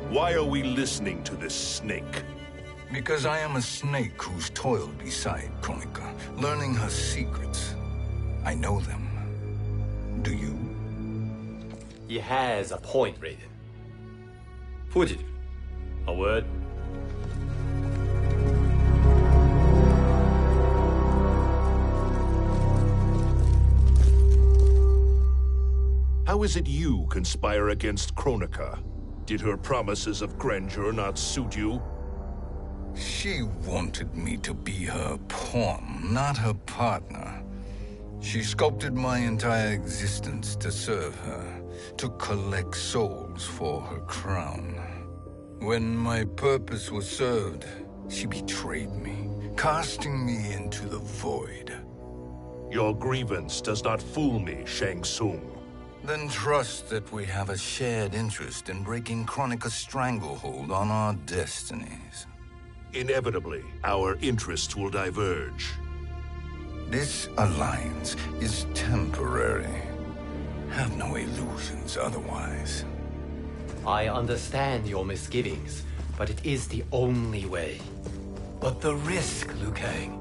Why are we listening to this snake? Because I am a snake who's toiled beside Kronika, learning her secrets. I know them. Do you? He has a point, Raiden. Fujin, a word? How is it you conspire against Kronika? Did her promises of grandeur not suit you? She wanted me to be her pawn, not her partner. She sculpted my entire existence to serve her, to collect souls for her crown. When my purpose was served, she betrayed me, casting me into the void. Your grievance does not fool me, Shang Tsung. Then trust that we have a shared interest in breaking Kronika's stranglehold on our destinies. Inevitably, our interests will diverge. This alliance is temporary. Have no illusions otherwise. I understand your misgivings, but it is the only way. But the risk, Liu Kang,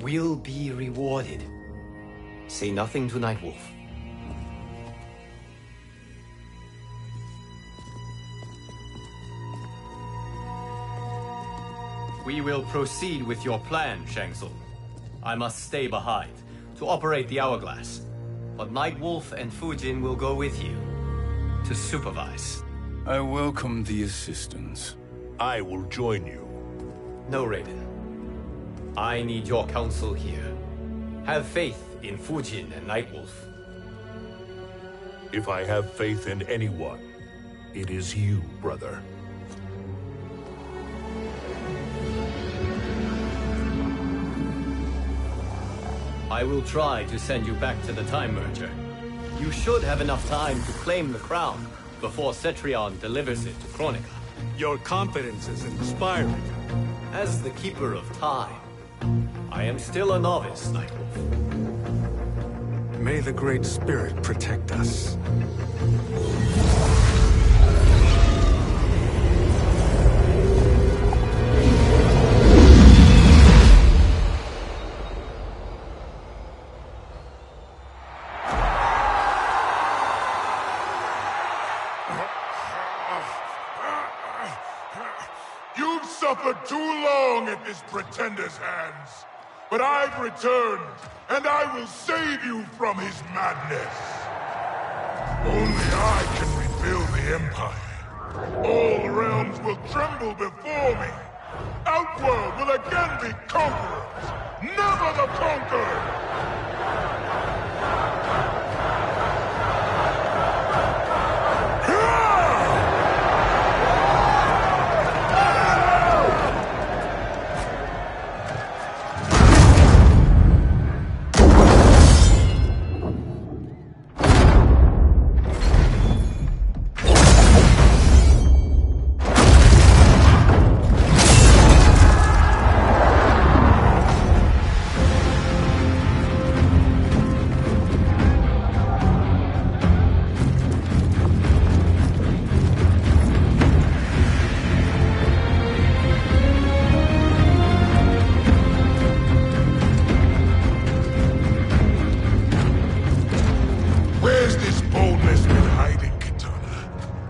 will be rewarded. Say nothing to Nightwolf. We will proceed with your plan, Shang Tsung. I must stay behind to operate the Hourglass. But Nightwolf and Fujin will go with you to supervise. I welcome the assistance. I will join you. No, Raiden. I need your counsel here. Have faith in Fujin and Nightwolf. If I have faith in anyone, it is you, brother. I will try to send you back to the Time Merger. You should have enough time to claim the crown before Cetrion delivers it to Kronika. Your confidence is inspiring. As the Keeper of Time, I am still a novice, Nightwolf. May the Great Spirit protect us. You've suffered too long at this pretender's hands. But I've returned, and I will save you from his madness. Only I can rebuild the Empire. All realms will tremble before me. Outworld will again be conquerors, never the conquered!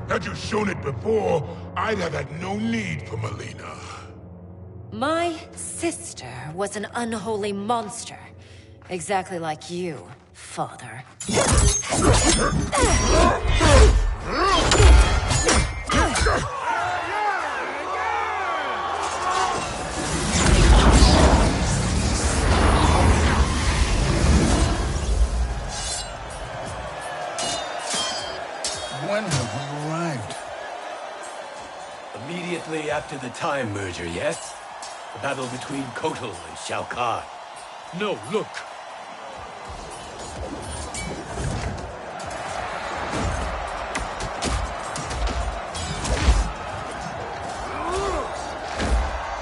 Had you shown it before, I'd have had no need for Melina. My sister was an unholy monster. Exactly like you, father. When have we arrived? Immediately after the Time Merger, yes? The battle between Kotal and Shao Kahn. No, look.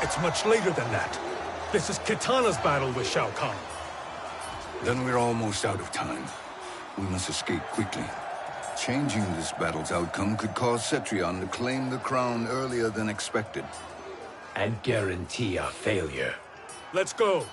It's much later than that. This is Kitana's battle with Shao Kahn. Then we're almost out of time. We must escape quickly. Changing this battle's outcome could cause Cetrion to claim the crown earlier than expected. And guarantee our failure. Let's go!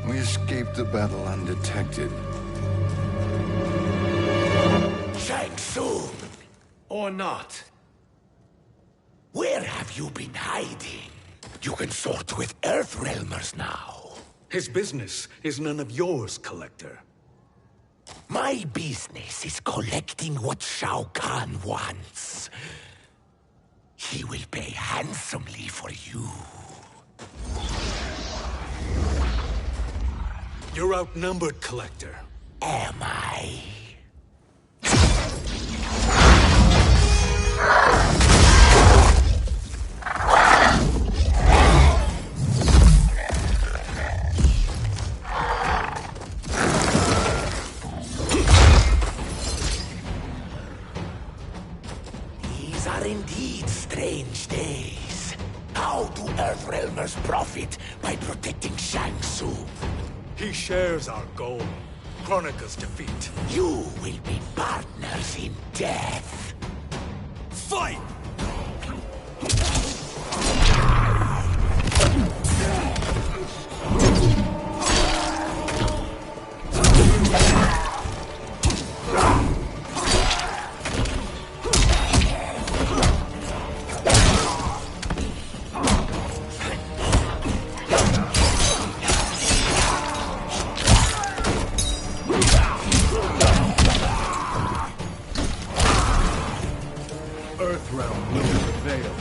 We escaped the battle undetected. Shang Tsung! Or not. Where have you been hiding? You can sort with Earthrealmers now. His business is none of yours, Collector. My business is collecting what Shao Kahn wants. He will pay handsomely for you. You're outnumbered, Collector. Am I? These are indeed strange days. How do Earthrealmers profit by protecting Shang Tsung? He shares our goal. Kronika's defeat. You will be partners in death. Fight! Earthrealm will prevail.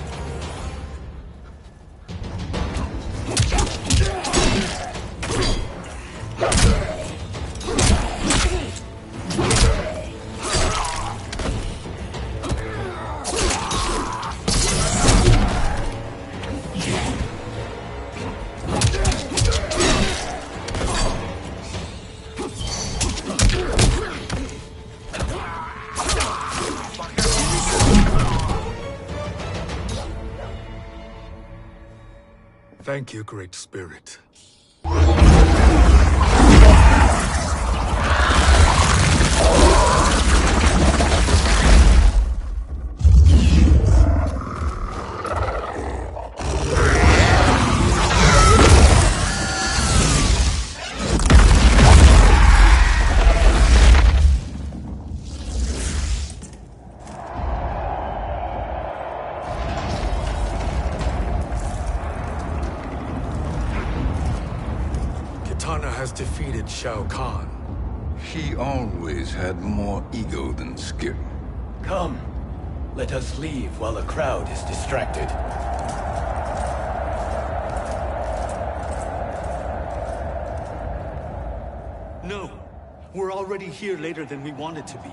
Thank you, Great Spirit. Kitana has defeated Shao Kahn. He always had more ego than skill. Come. Let us leave while the crowd is distracted. No. We're already here later than we wanted to be.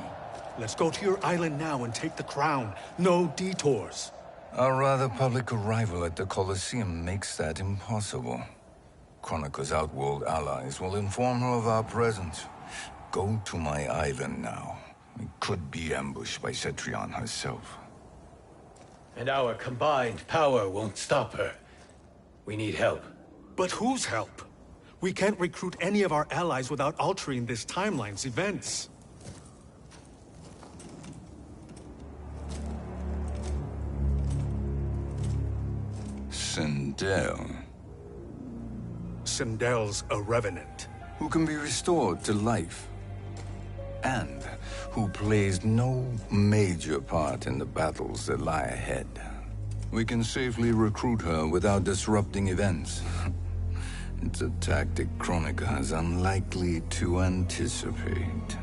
Let's go to your island now and take the crown. No detours. Our rather public arrival at the Colosseum makes that impossible. Kronika's outworld allies will inform her of our presence. Go to my island now. We could be ambushed by Cetrion herself. And our combined power won't stop her. We need help. But whose help? We can't recruit any of our allies without altering this timeline's events. Sindel, Sindel's a revenant. who can be restored to life, and who plays no major part in the battles that lie ahead. We can safely recruit her without disrupting events. It's a tactic Kronika is unlikely to anticipate.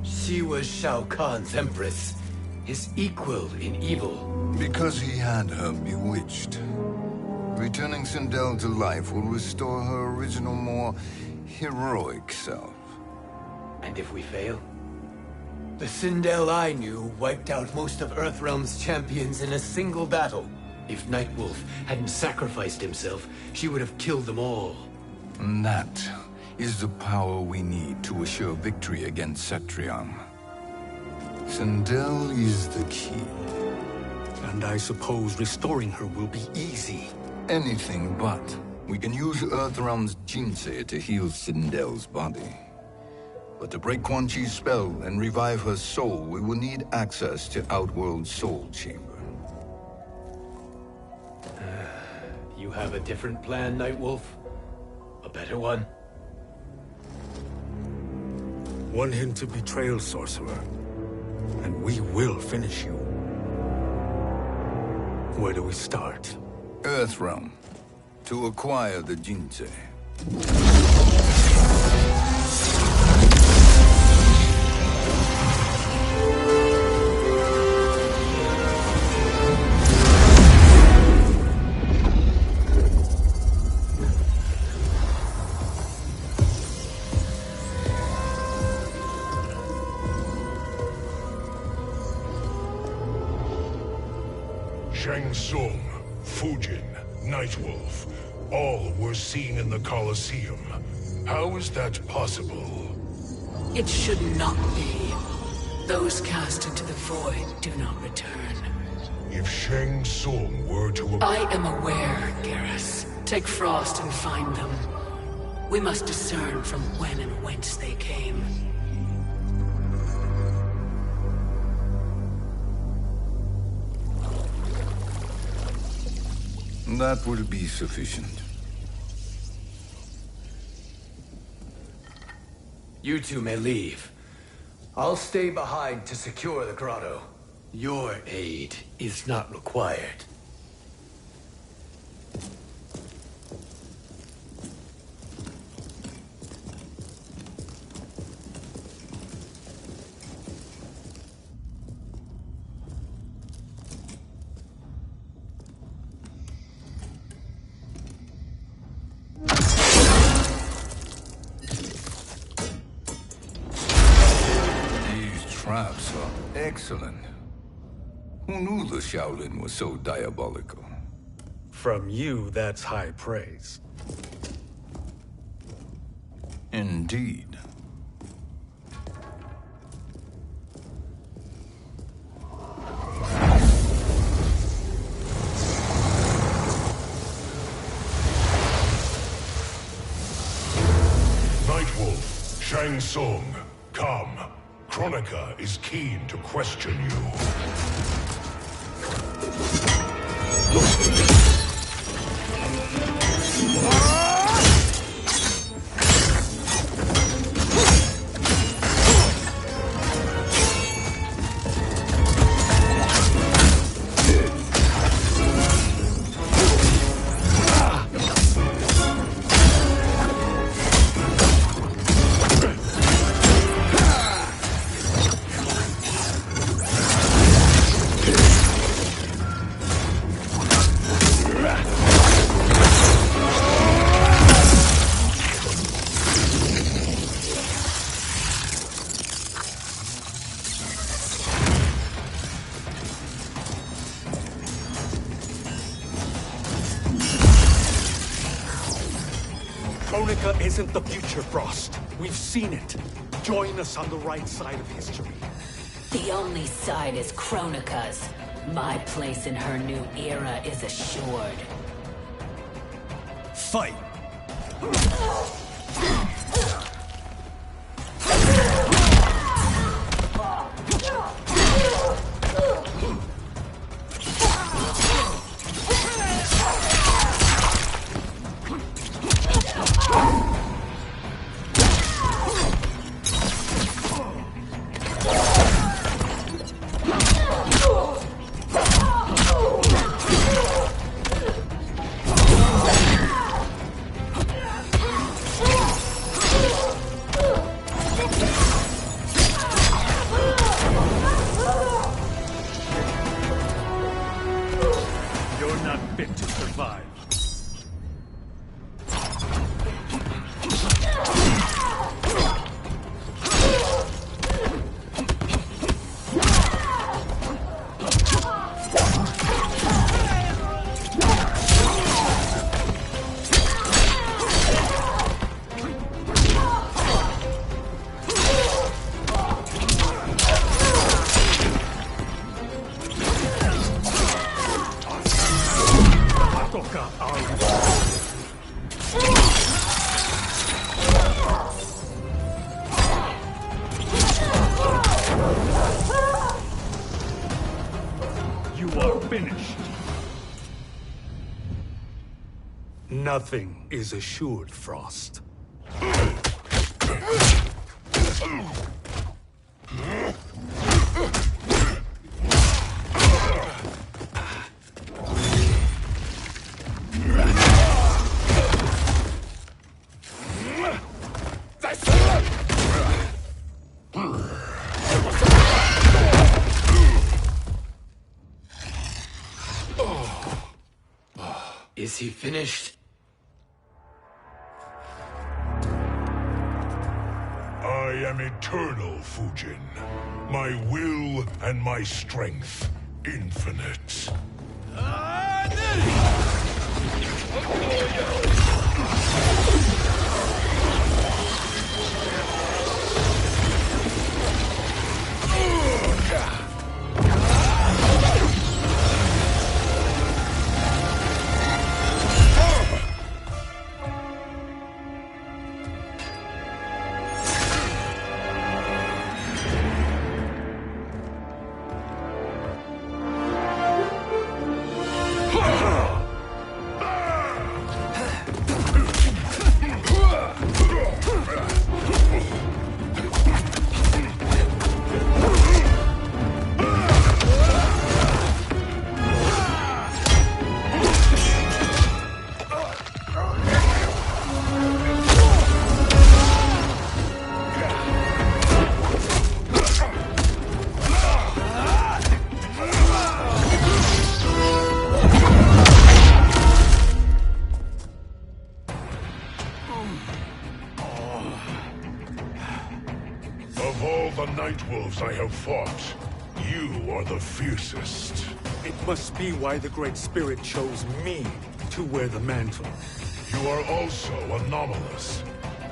She was Shao Kahn's empress, his equal in evil. Because he had her bewitched. Returning Sindel to life will restore her original, more heroic self. And if we fail? The Sindel I knew wiped out most of Earthrealm's champions in a single battle. If Nightwolf hadn't sacrificed himself, she would have killed them all. And that is the power we need to assure victory against Cetrion. Sindel is the key. And I suppose restoring her will be easy. Anything but. We can use Earthrealm's Jinsei to heal Sindel's body. But to break Quan Chi's spell and revive her soul, we will need access to Outworld's Soul Chamber. You have a different plan, Nightwolf? A better one? One hint to betrayal, sorcerer, and we will finish you. Where do we start? Earthrealm. To acquire the Jinsei. Shang Tsung, Fujin, Nightwolf, all were seen in the Colosseum. How is that possible? It should not be. Those cast into the void do not return. If Shang Tsung were to... I am aware, Garrus. Take Frost and find them. We must discern from when and whence they came. That will be sufficient. You two may leave. I'll stay behind to secure the grotto. Your aid is not required. Traps are excellent. Who knew the Shaolin was so diabolical? From you, that's high praise. Indeed. Nightwolf, Shang Tsung, come. Kronika is keen to question you. Kronika isn't the future, Frost. We've seen it. Join us on the right side of history. The only side is Kronika's. My place in her new era is assured. Fight! survive. Nothing is assured, Frost. Is he finished? I am eternal, Fujin. My will and my strength, infinite. Of all the Nightwolves I have fought, you are the fiercest. It must be why the Great Spirit chose me to wear the mantle. You are also anomalous.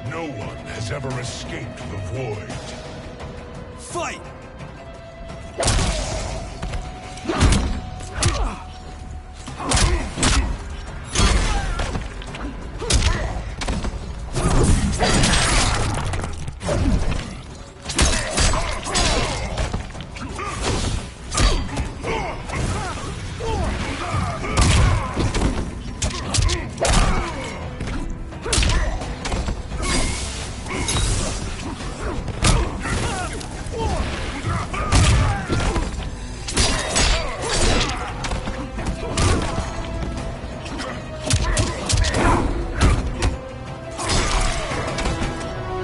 No one has ever escaped the void. Fight!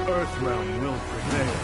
Earthrealm will prevail.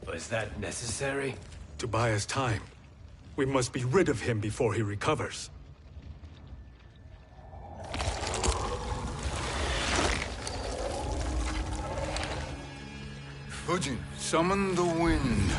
Was that necessary? To buy us time. We must be rid of him before he recovers. Fujin, summon the wind.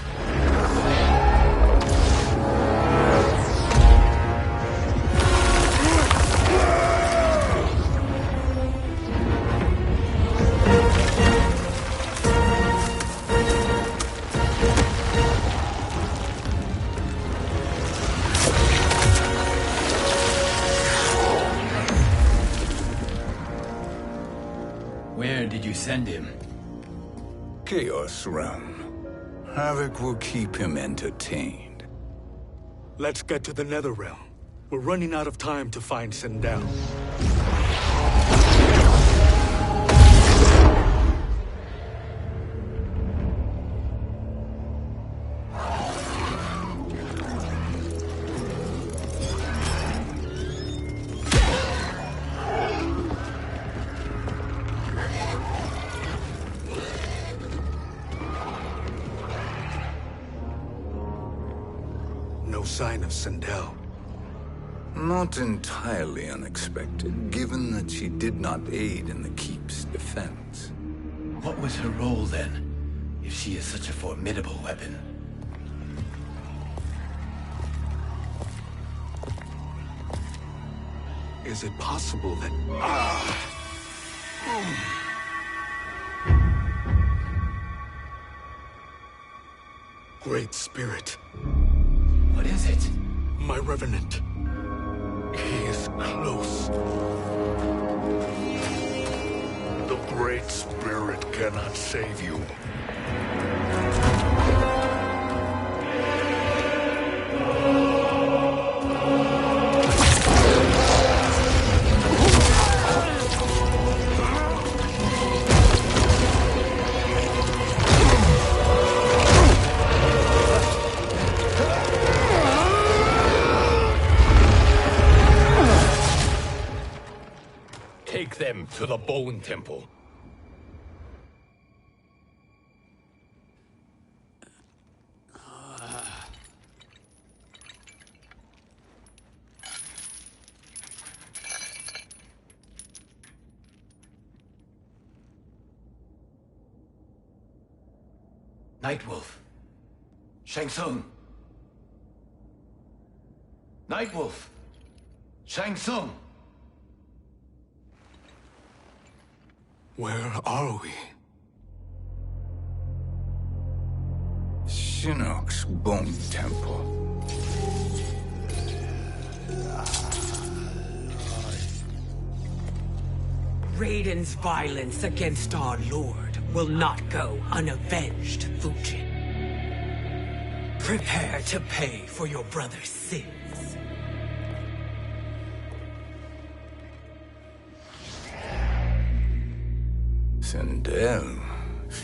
send him? Chaos Realm. Havoc will keep him entertained. Let's get to the Netherrealm. We're running out of time to find Sindel. No sign of Sindel. Not entirely unexpected, given that she did not aid in the Keep's defense. What was her role then, if she is such a formidable weapon? Is it possible that... Great Spirit. What is it? My Revenant. He is close. The Great Spirit cannot save you. Take them to the Bone Temple. Nightwolf. Shang Tsung. Nightwolf. Shang Tsung. Where are we? Shinnok's Bone Temple. Raiden's violence against our Lord will not go unavenged, Fujin. Prepare to pay for your brother's sins. Sindel,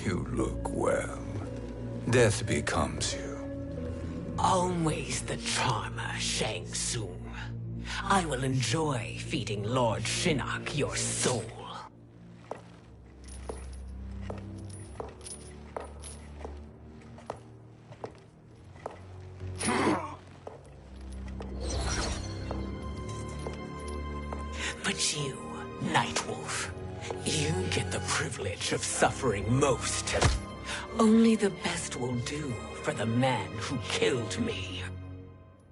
you look well. Death becomes you. Always the charmer, Shang Tsung. I will enjoy feeding Lord Shinnok your soul. But you, Nightwolf, you get the privilege of suffering most. Only the best will do for the man who killed me.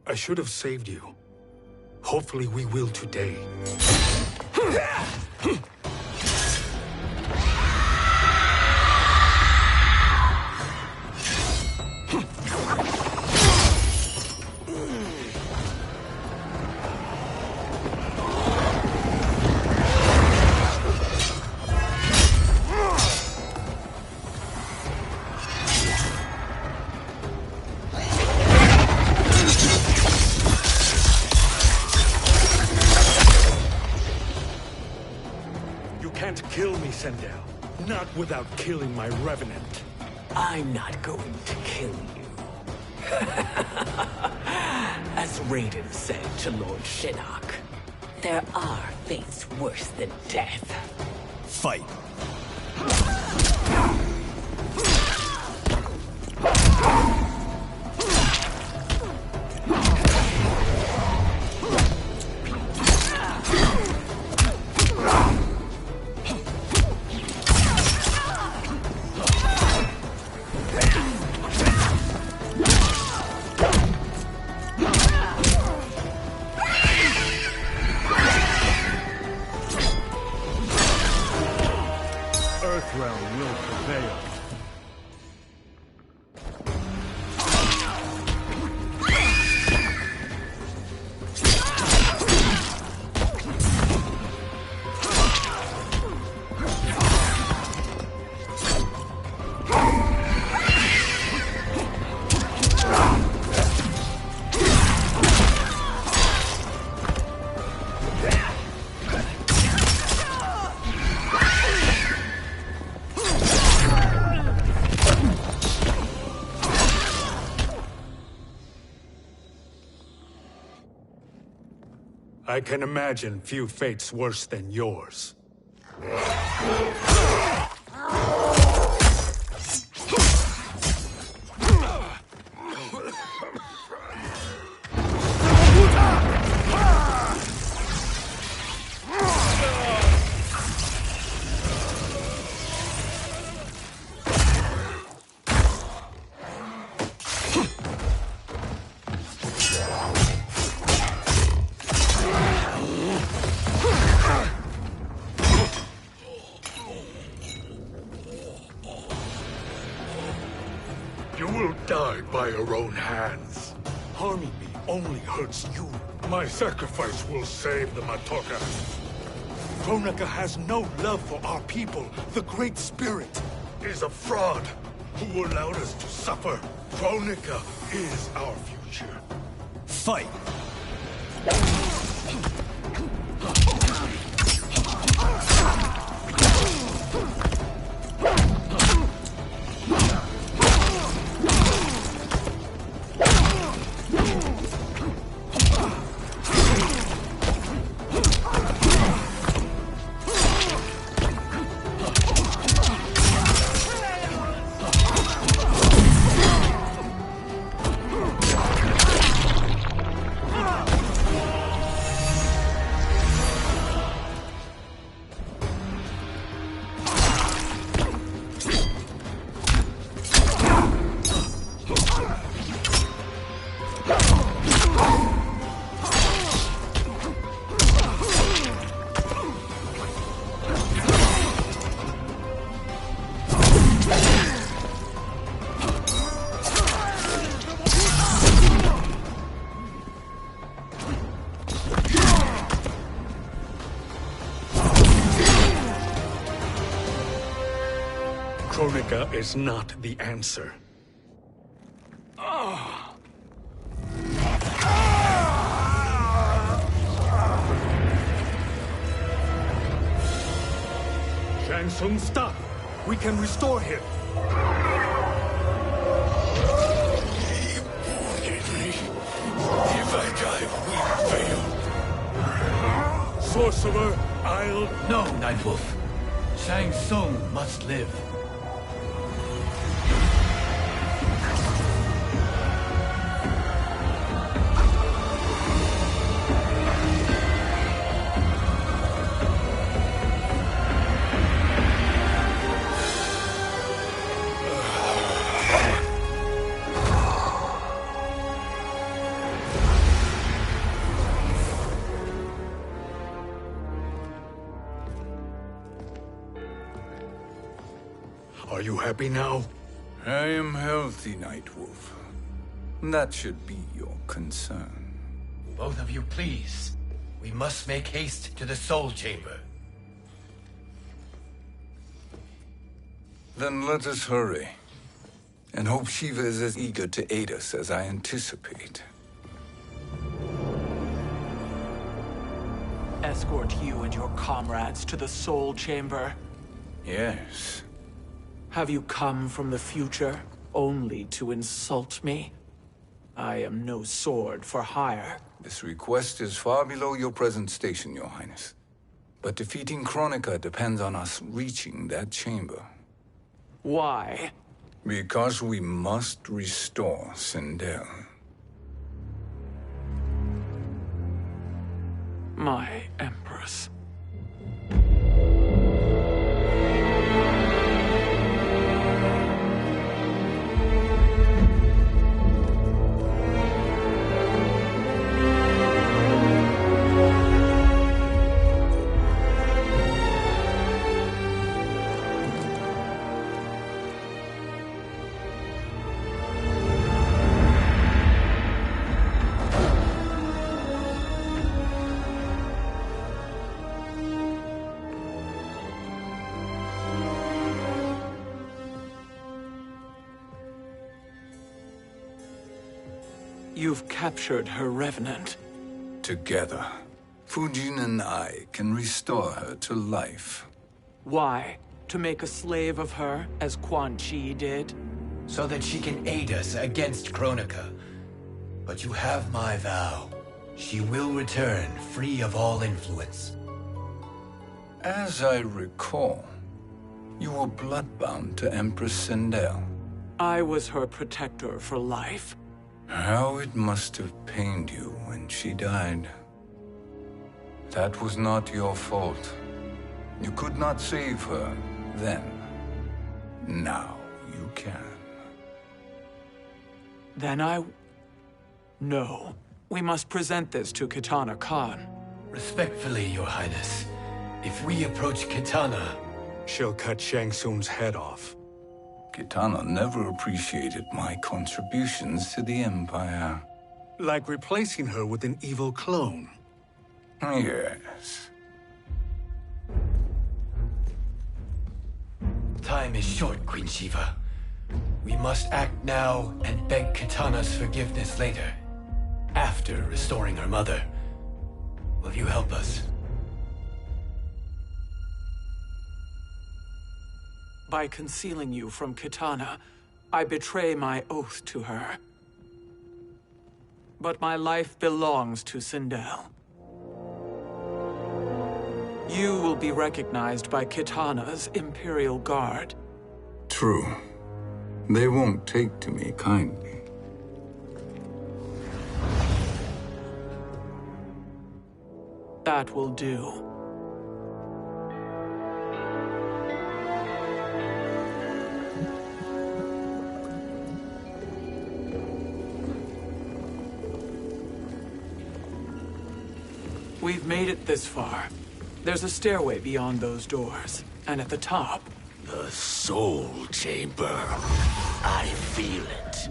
I should have saved you. Hopefully we will today. Kill me, Sindel. Not without killing my Revenant. I'm not going to kill you. As Raiden said to Lord Shinnok, there are fates worse than death. Fight. Earthrealm will I can imagine few fates worse than yours. You will die by your own hands. Harming me only hurts you. My sacrifice will save the Matoka. Kronika has no love for our people. The Great Spirit Is a fraud who allowed us to suffer. Kronika is our future. Fight! Kronika is not the answer. Shang Tsung, stop! We can restore him! If I die, we fail. Sorcerer, I'll... No, Nightwolf. Shang Tsung must live. Are you happy now? I am healthy, Nightwolf. That should be your concern. Both of you, please. We must make haste to the Soul Chamber. Then let us hurry. And hope Shiva is as eager to aid us as I anticipate. Escort you and your comrades to the Soul Chamber. Yes. Have you come from the future only to insult me? I am no sword for hire. This request is far below your present station, Your Highness. But defeating Kronika depends on us reaching that chamber. Why? Because we must restore Sindel. My Empress. You've captured her revenant. Together, Fujin and I can restore her to life. Why? To make a slave of her, as Quan Chi did? So that she can aid us against Kronika. But you have my vow. She will return free of all influence. As I recall, you were bloodbound to Empress Sindel. I was her protector for life. How it must have pained you when she died. That was not your fault. You could not save her then. Now you can. Then No. We must present this to Kitana Khan. Respectfully, Your Highness, if we approach Kitana, she'll cut Shang Tsung's head off. Kitana never appreciated my contributions to the Empire. Like replacing her with an evil clone. Yes. Time is short, Queen Shiva. We must act now and beg Kitana's forgiveness later, after restoring her mother. Will you help us? By concealing you from Kitana, I betray my oath to her. But my life belongs to Sindel. You will be recognized by Kitana's Imperial Guard. True. They won't take to me kindly. That will do. We've made it this far. There's a stairway beyond those doors, and at the top... The Soul Chamber. I feel it.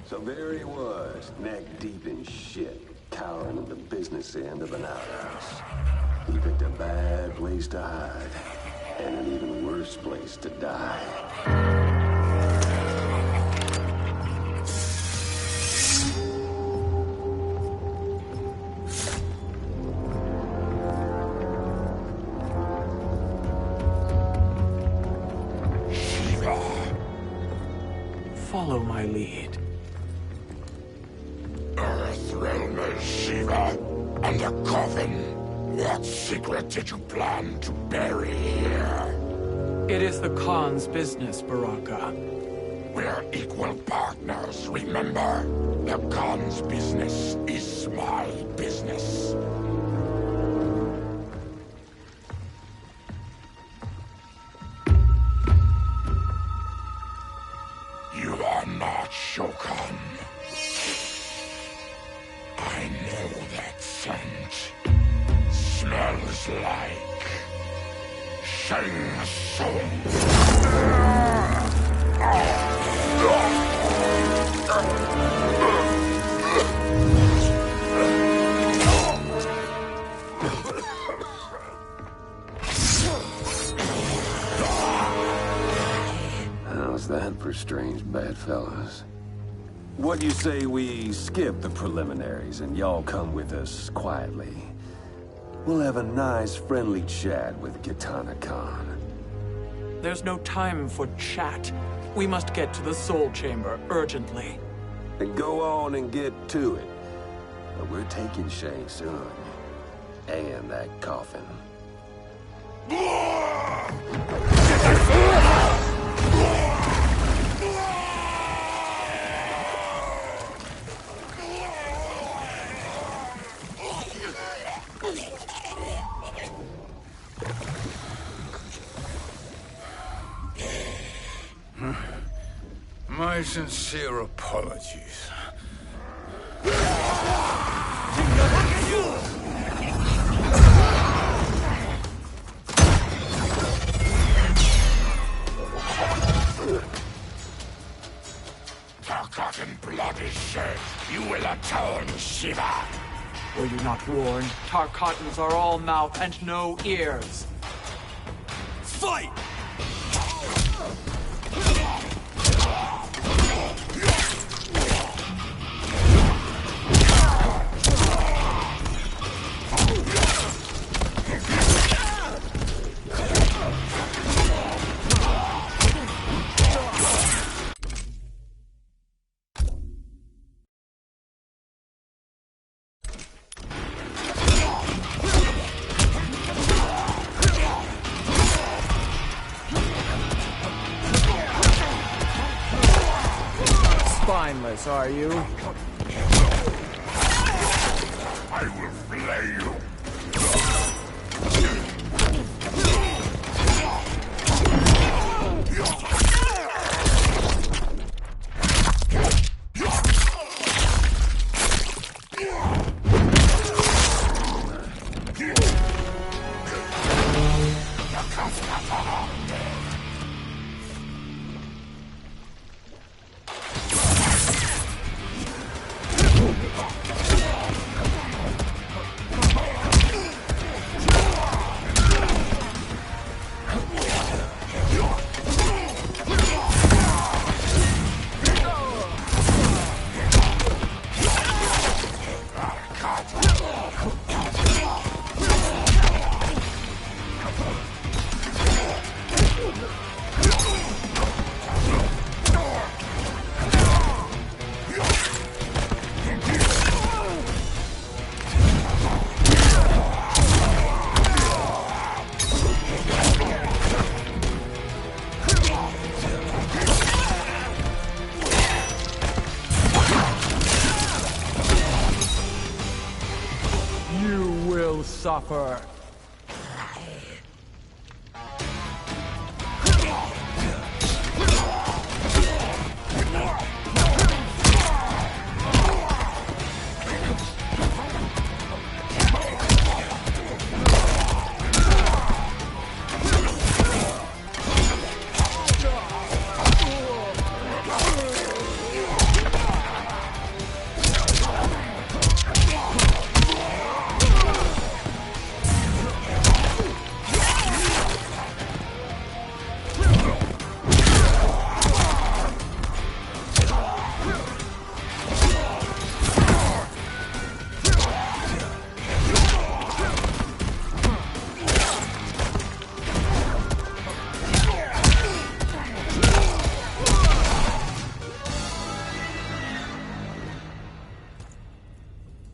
So there he was, neck deep in shit, cowering at the business end of an outhouse. He picked a bad place to hide, and an even worse place to die. Follow my lead. Earthrealmer Shiva, and a coffin. What secret did you plan to bury here? It is the Khan's business, Baraka. We're equal partners, remember? The Khan's business is my business. You are not Shokan. I know that scent. Smells like Shang Tsung. How's that for strange bedfellows? What do you say we skip the preliminaries and y'all come with us quietly? We'll have a nice, friendly chat with Kitana Khan. There's no time for chat. We must get to the Soul Chamber urgently. Then go on and get to it. But we're taking Shang Tsung. And that coffin. My sincere apologies. Forgotten blood is shed. You will atone, Shiva. Were you not warned? Tarkatans are all mouth and no ears. Fight! dangerous, are you? I will flay you. Suffer.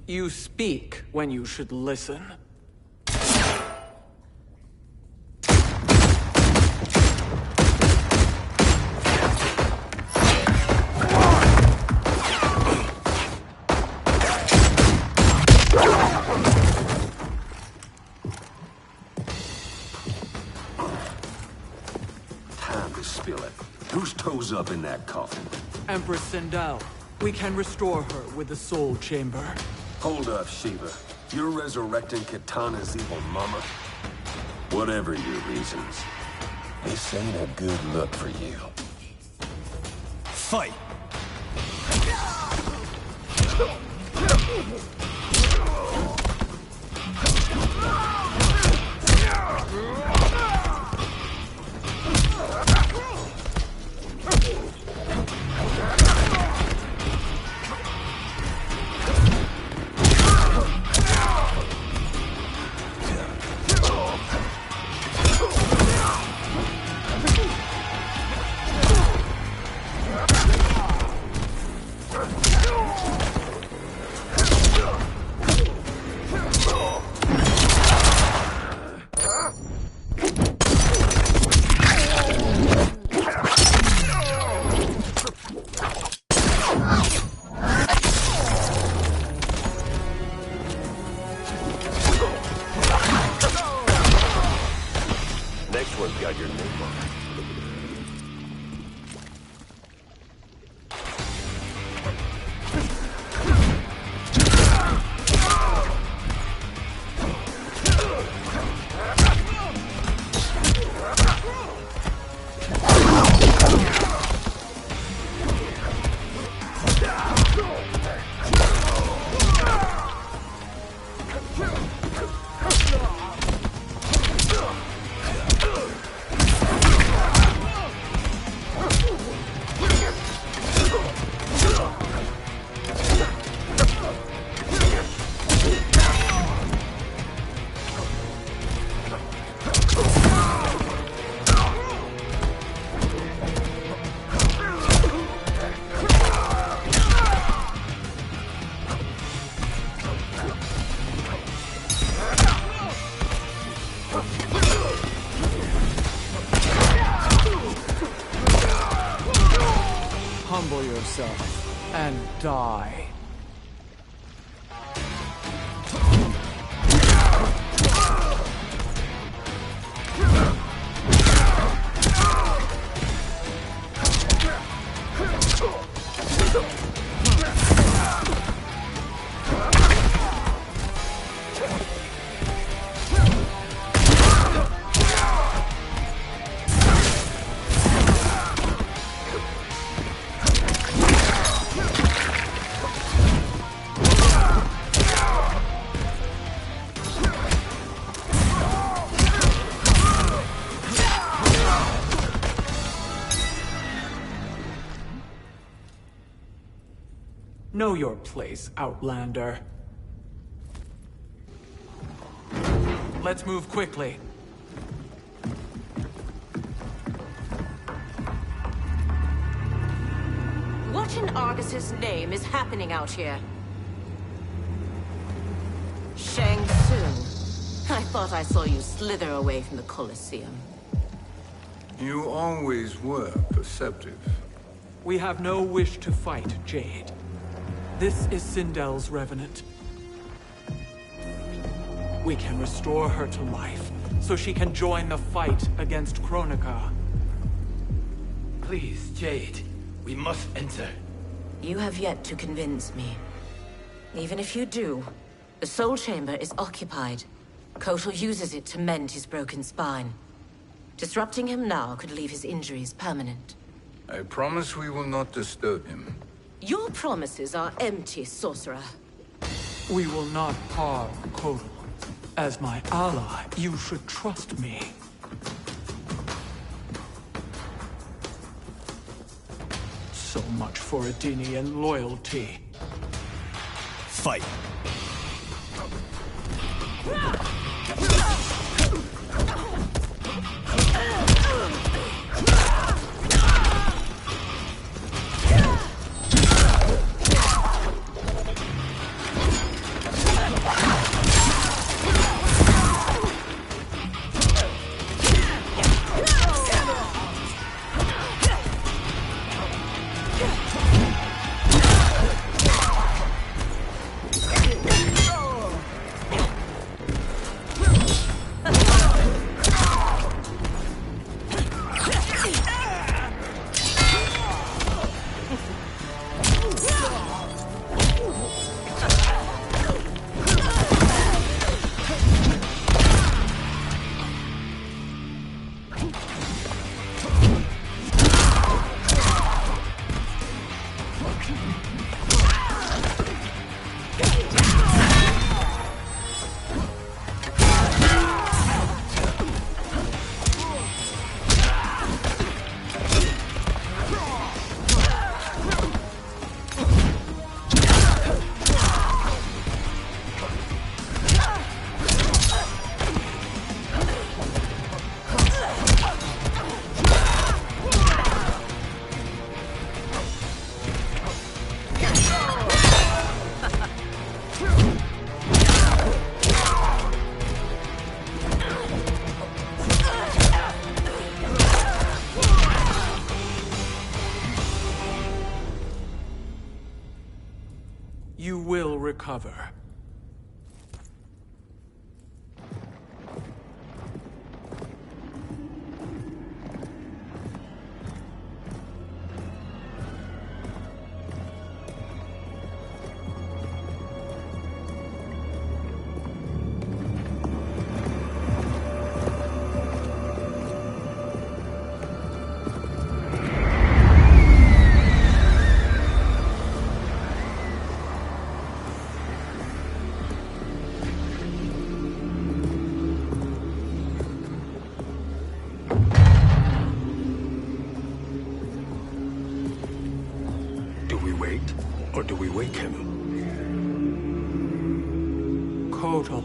You speak when you should listen. Time to spill it. Whose toes up in that coffin? Empress Sindel. We can restore her with the Soul Chamber. Hold up, Shiva. You're resurrecting Kitana's evil mama? Whatever your reasons, this ain't a good look for you. Fight! Next one's got your name on it. Humble yourself. and die. Know your place, Outlander. Let's move quickly. What in Argus's name is happening out here? Shang Tsung. I thought I saw you slither away from the Colosseum. You always were perceptive. We have no wish to fight, Jade. This is Sindel's Revenant. We can restore her to life, so she can join the fight against Kronika. Please, Jade. We must enter. You have yet to convince me. Even if you do, the Soul Chamber is occupied. Kotal uses it to mend his broken spine. Disrupting him now could leave his injuries permanent. I promise we will not disturb him. Your promises are empty, sorcerer. We will not harm Kotal. As my ally, you should trust me. So much for Adenian loyalty. Fight! You will recover. Or do we wake him? Kotal.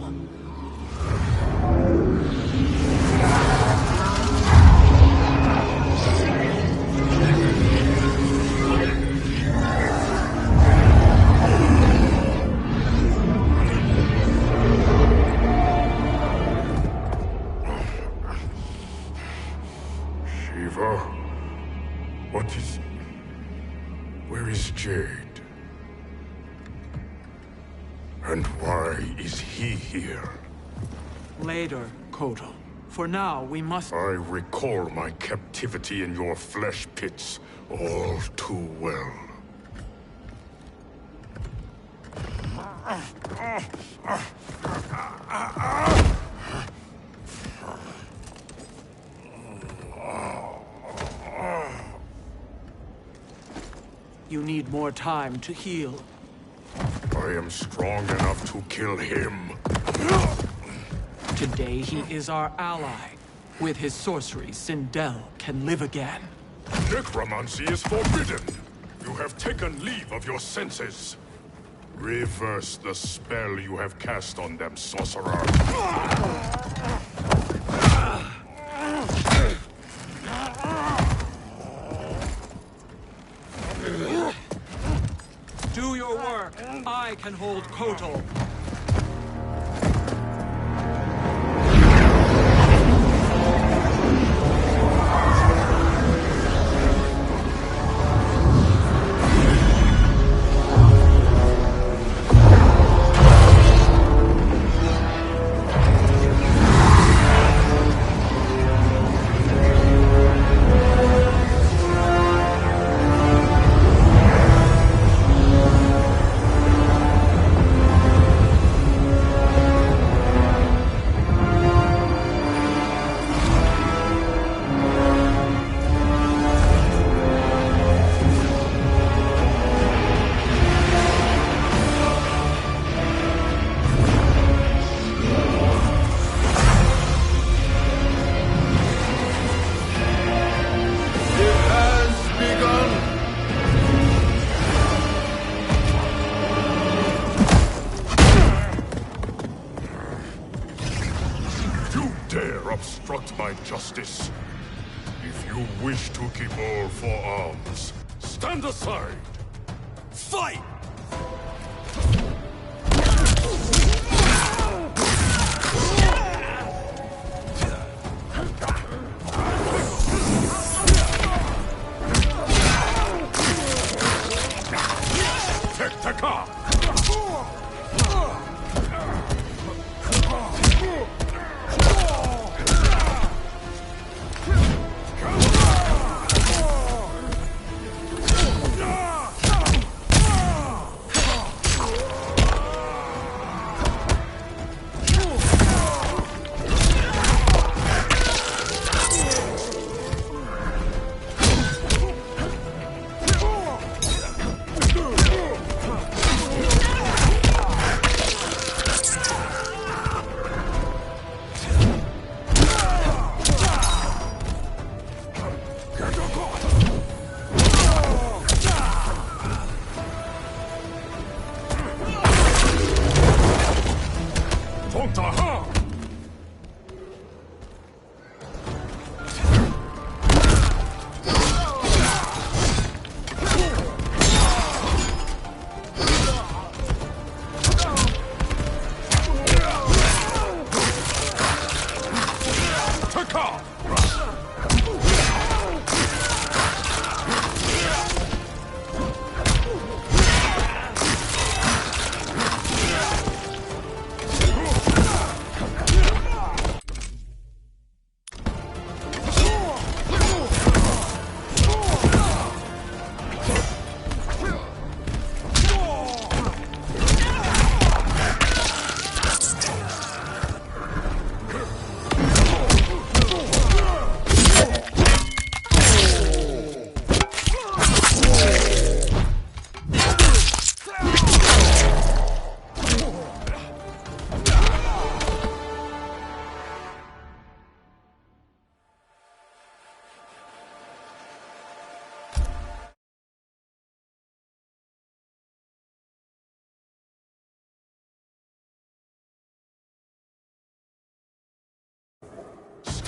Shiva? What is... Where is Jade? And why is he here? Later, Kotal. For now, we must... I recall my captivity in your flesh pits all too well. You need more time to heal. I am strong enough to kill him. Today he is our ally. With his sorcery, Sindel can live again. Necromancy is forbidden. You have taken leave of your senses. Reverse the spell you have cast on them, sorcerer. Do your work. I can hold Kotal. Obstruct my justice. If you wish to keep all four arms, stand aside. Fight!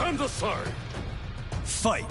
Stand aside! Fight!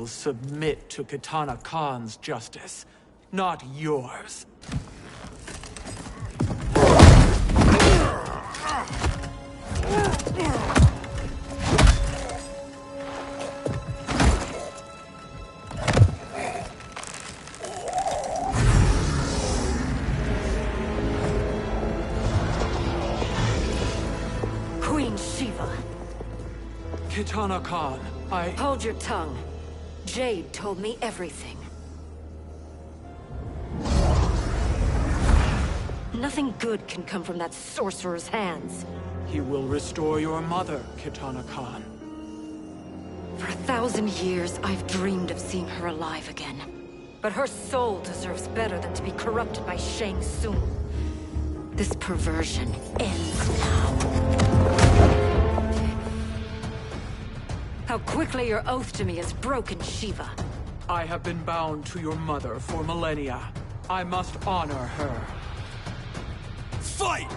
submit to Kitana Khan's justice, not yours. Queen Shiva. Kitana Khan, Hold your tongue. Jade told me everything. Nothing good can come from that sorcerer's hands. He will restore your mother, Kitana Khan. For 1,000 years, I've dreamed of seeing her alive again. But her soul deserves better than to be corrupted by Shang Tsung. This perversion ends now. How quickly your oath to me has broken, Shiva. I have been bound to your mother for millennia. I must honor her. Fight!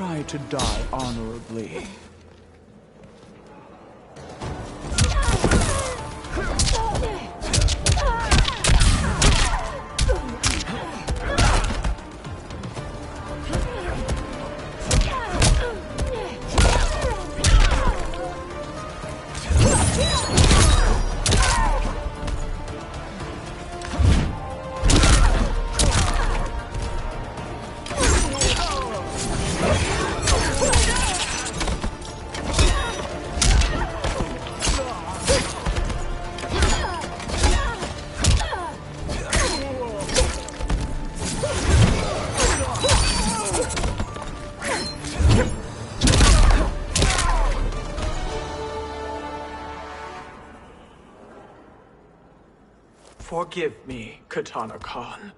Try to die honorably. Forgive me, Kitana Khan.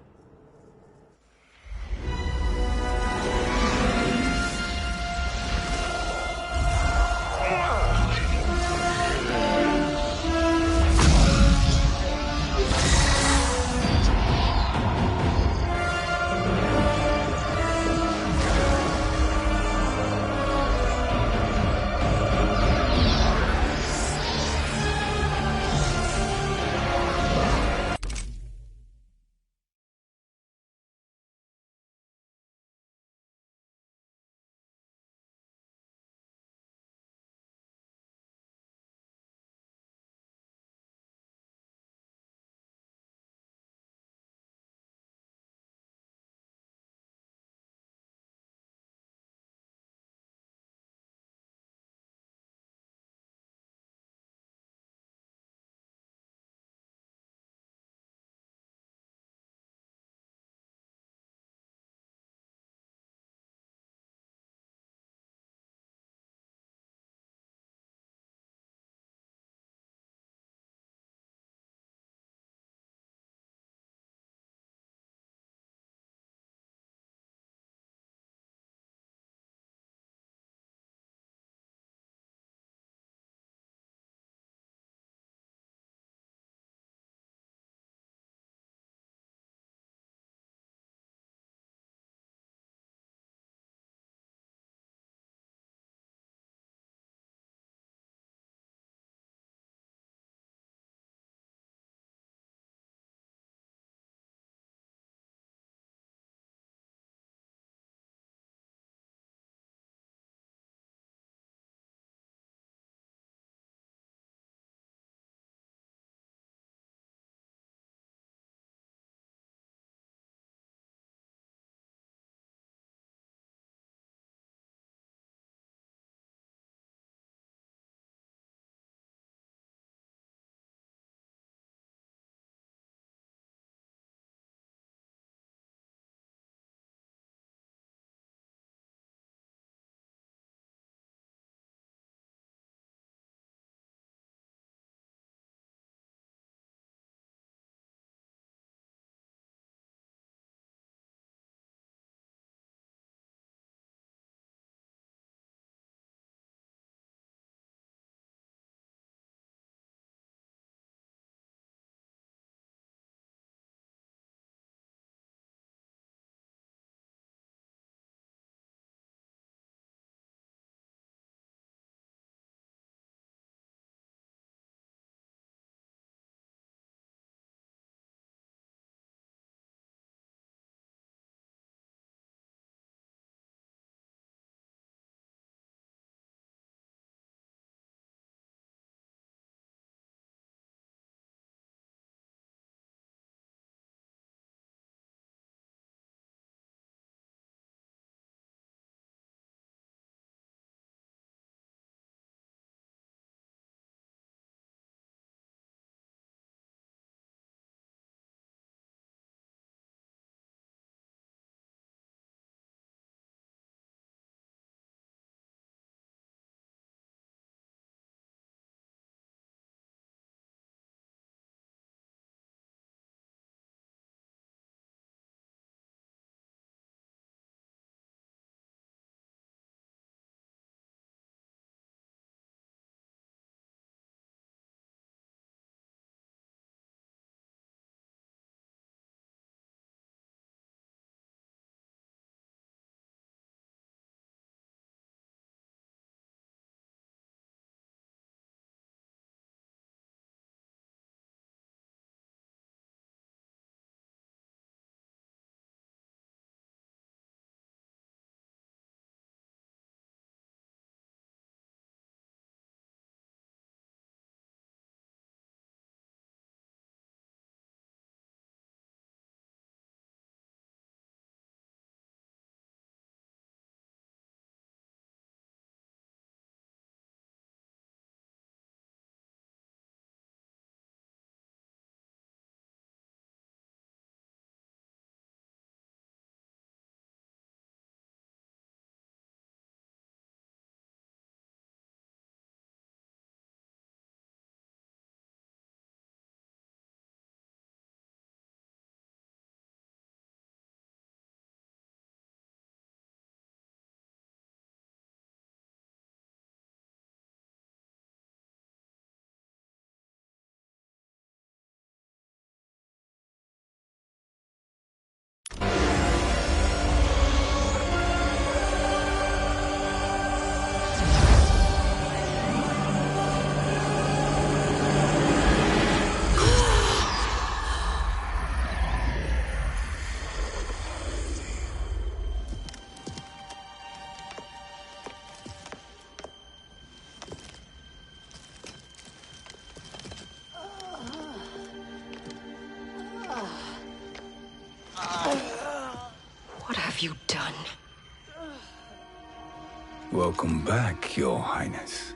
Welcome back, Your Highness.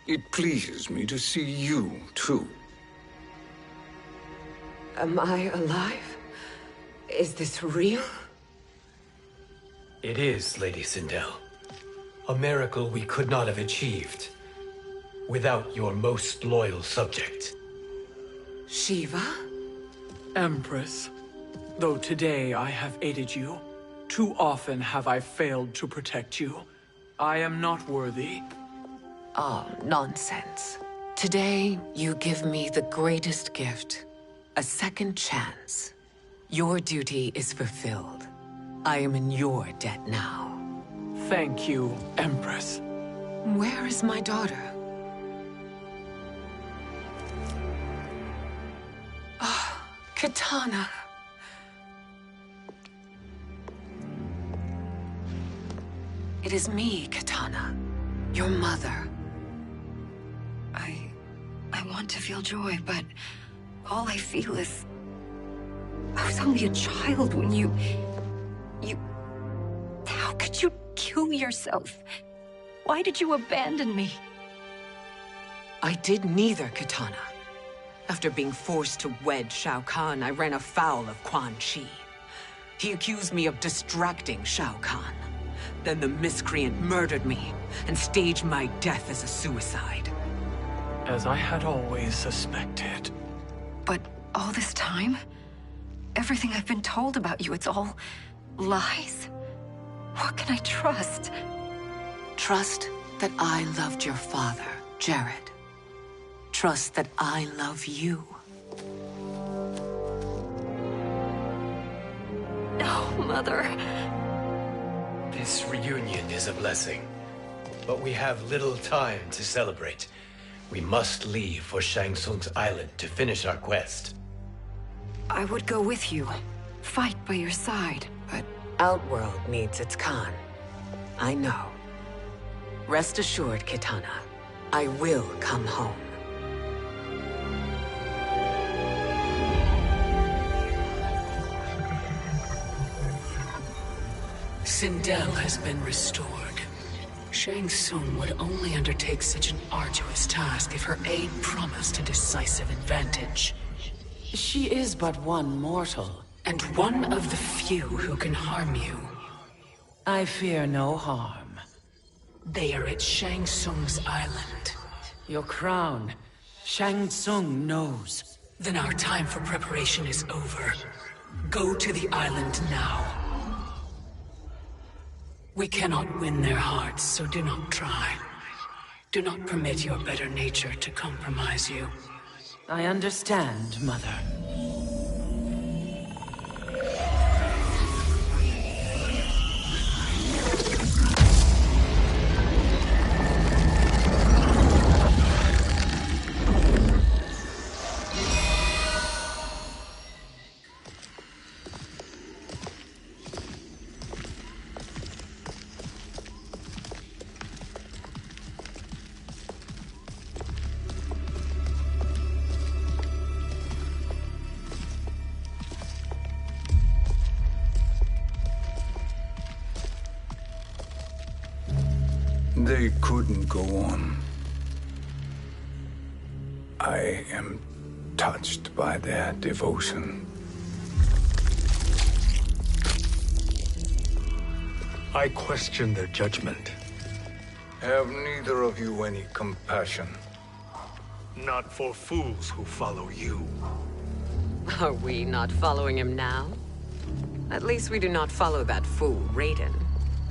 It pleases me to see you, too. Am I alive? Is this real? It is, Lady Sindel. A miracle we could not have achieved without your most loyal subject. Shiva? Empress, though today I have aided you, too often have I failed to protect you. I am not worthy. Oh, nonsense. Today, you give me the greatest gift. A second chance. Your duty is fulfilled. I am in your debt now. Thank you, Empress. Where is my daughter? Ah, Katana. It is me, Katana. Your mother. I want to feel joy, but all I feel is... I was only a child when you... How could you kill yourself? Why did you abandon me? I did neither, Katana. After being forced to wed Shao Kahn, I ran afoul of Quan Chi. He accused me of distracting Shao Kahn. Then the miscreant murdered me and staged my death as a suicide. As I had always suspected. But all this time? Everything I've been told about you, it's all lies? What can I trust? Trust that I loved your father, Jared. Trust that I love you. No, Mother. This reunion is a blessing, but we have little time to celebrate. We must leave for Shang Tsung's island to finish our quest. I would go with you. Fight by your side. But Outworld needs its Khan. I know. Rest assured, Kitana. I will come home. Sindel has been restored. Shang Tsung would only undertake such an arduous task if her aid promised a decisive advantage. She is but one mortal. And one of the few who can harm you. I fear no harm. They are at Shang Tsung's island. Your crown. Shang Tsung knows. Then our time for preparation is over. Go to the island now. We cannot win their hearts, so do not try. Do not permit your better nature to compromise you. I understand, Mother. They couldn't go on. I am touched by their devotion. I question their judgment. Have neither of you any compassion? Not for fools who follow you. Are we not following him now? At least we do not follow that fool, Raiden.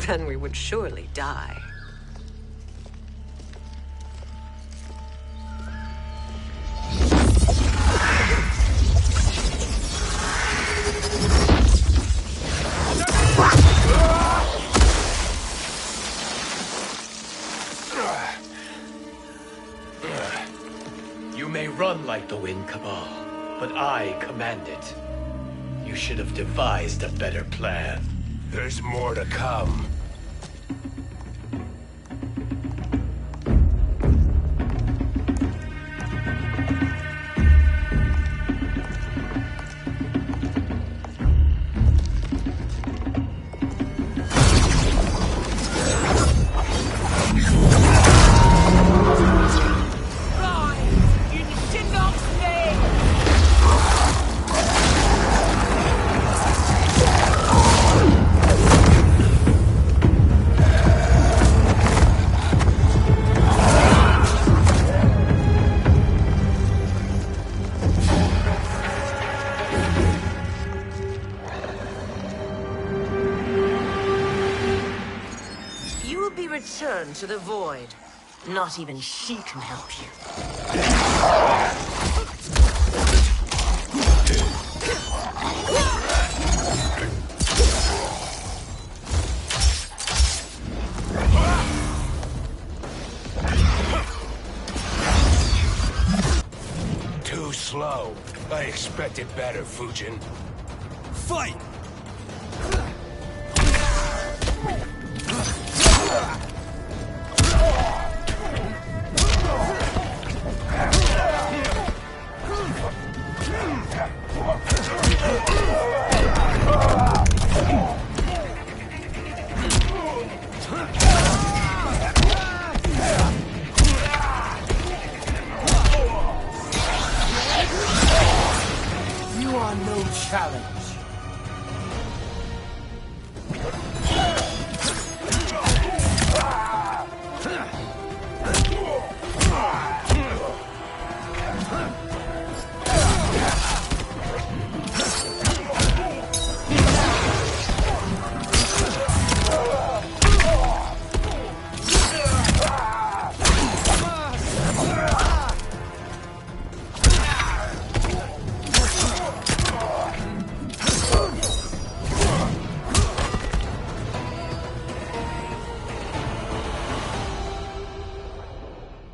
Then we would surely die. You may run like the wind, Cabal, but I command it. You should have devised a better plan. There's more to come. return to the void. Not even she can help you. Too slow. I expected better, Fujin. Fight! You are no challenge.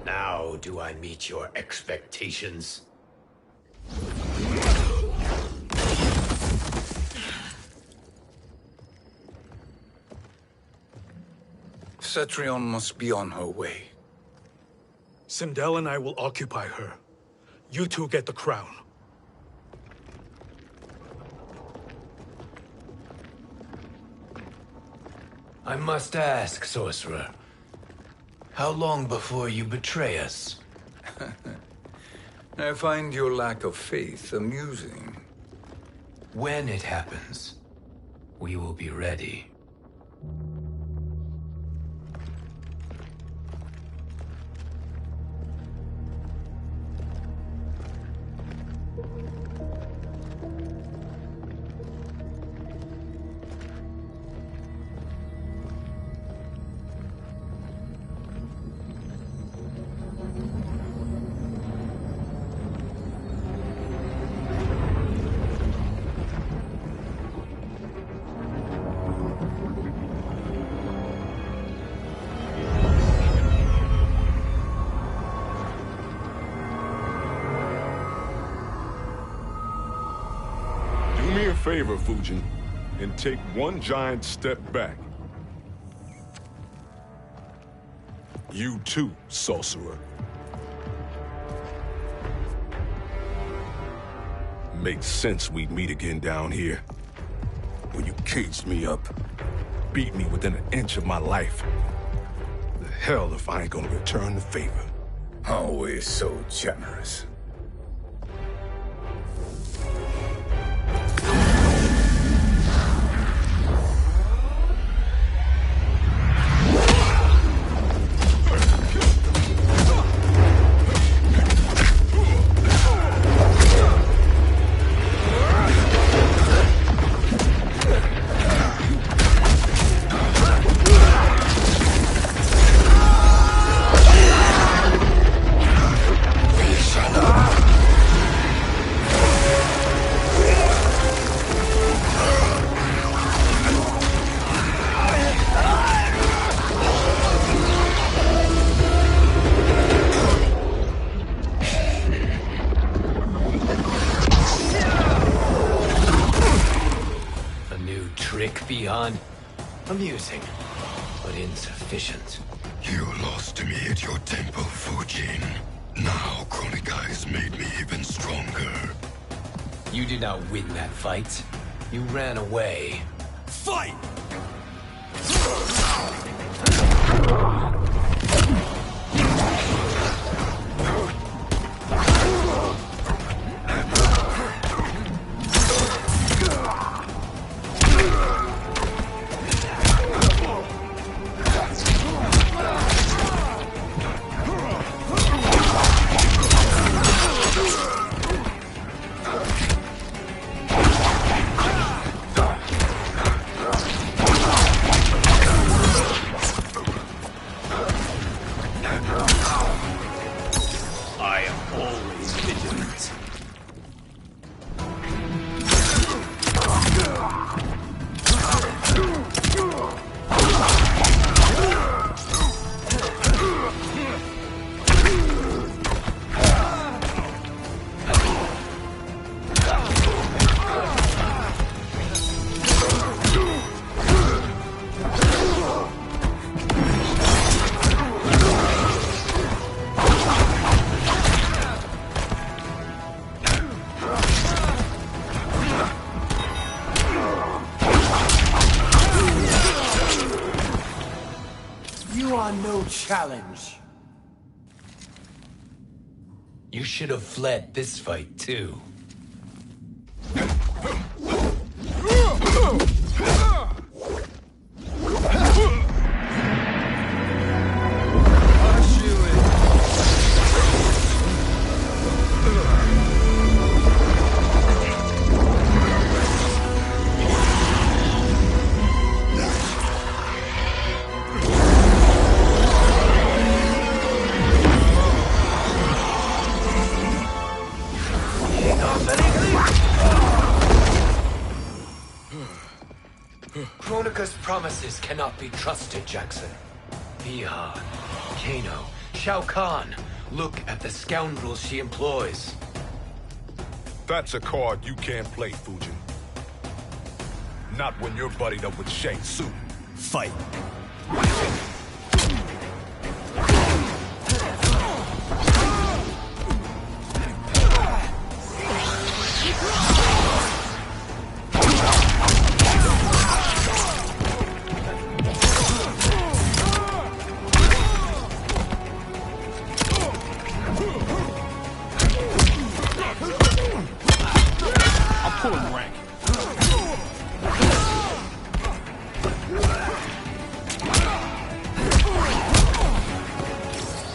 Now do I meet your expectations? Cetrion must be on her way. Sindel and I will occupy her. You two get the crown. I must ask, sorcerer. How long before you betray us? I find your lack of faith amusing. When it happens, we will be ready. Do me a favor, Fujin, and take one giant step back. You too, sorcerer. Makes sense we'd meet again down here. When you caged me up, beat me within an inch of my life. The hell if I ain't gonna return the favor. Always so generous. Beyond amusing, but insufficient. You lost to me at your temple, Fujin. Now Kronika has made me even stronger. You did not win that fight. You ran away. Fight! are no challenge. You should have fled this fight, too. Kronika's promises cannot be trusted, Jackson. Bihan, Kano, Shao Kahn. Look at the scoundrels she employs. That's a card you can't play, Fujin. Not when you're buddied up with Shang Tsung. Fight.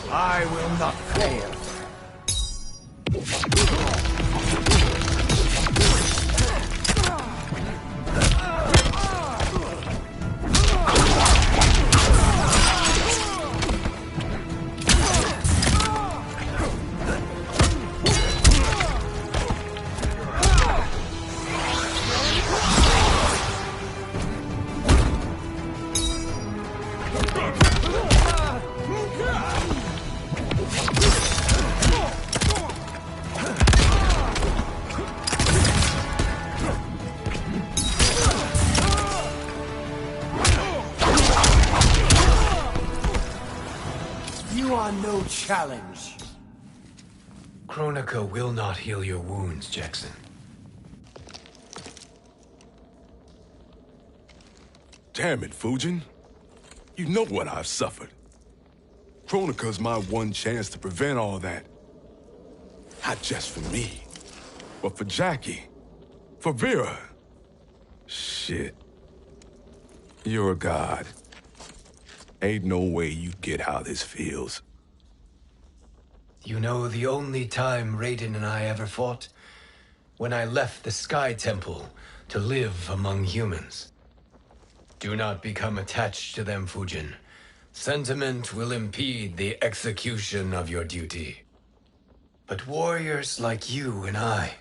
I will not fail. You are no challenge. Kronika will not heal your wounds, Jackson. Damn it, Fujin. You know what I've suffered. Kronika's my one chance to prevent all that. Not just for me, but for Jackie, for Vera. Shit. You're a god. Ain't no way you get how this feels. You know the only time Raiden and I ever fought? When I left the Sky Temple to live among humans. Do not become attached to them, Fujin. Sentiment will impede the execution of your duty. But warriors like you and I,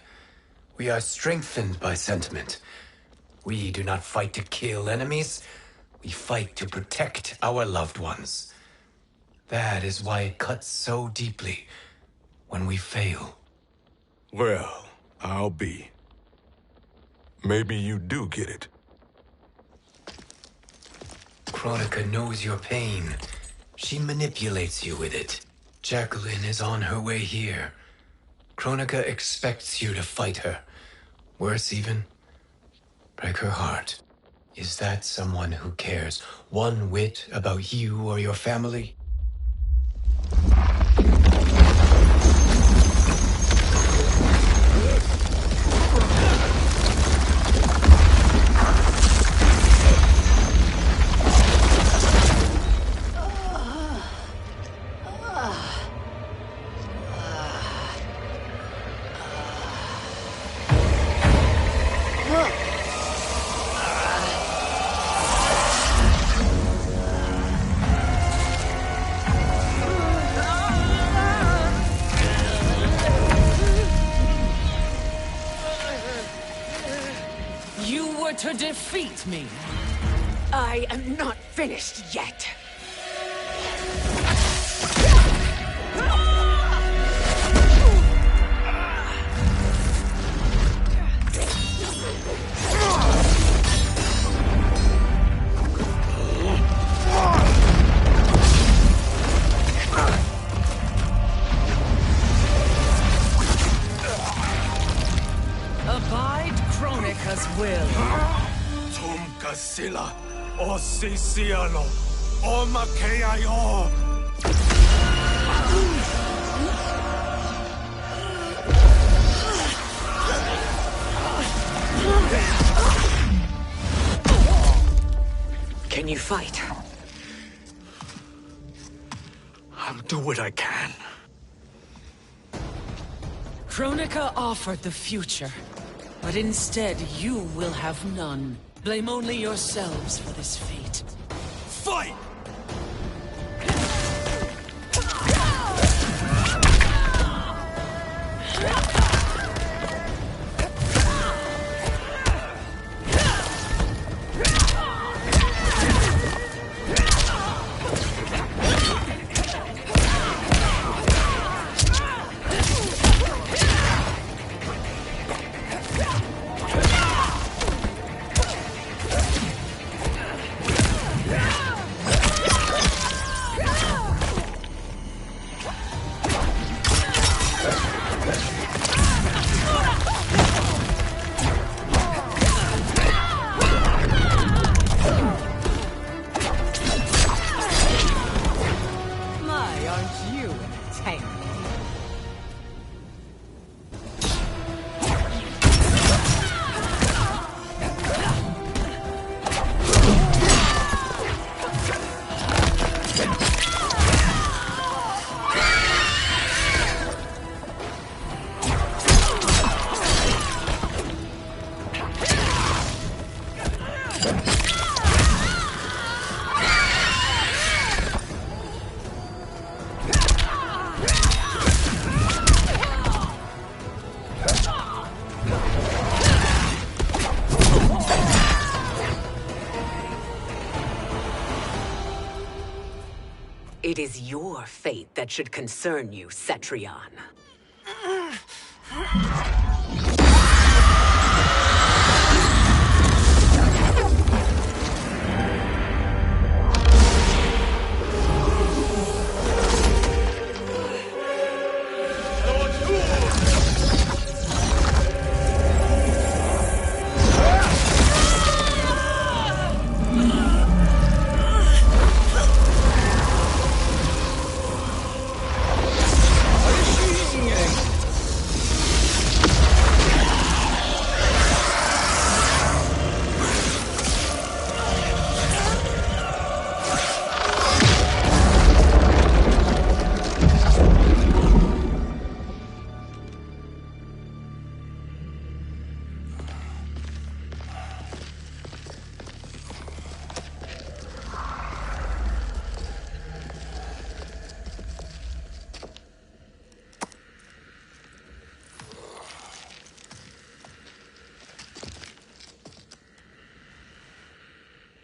we are strengthened by sentiment. We do not fight to kill enemies. We fight to protect our loved ones. That is why it cuts so deeply when we fail. Well, I'll be. Maybe you do get it. Kronika knows your pain. She manipulates you with it. Jacqueline is on her way here. Kronika expects you to fight her. Worse even, break her heart. Is that someone who cares one whit about you or your family? To defeat me. I am not finished yet. Abide Kronika's will. Tum Casilla, Osicialo. Omakayo! Can you fight? I'll do what I can. Kronika offered the future, but instead you will have none. Blame only yourselves for this fate. Fight! It is your fate that should concern you, Cetrion.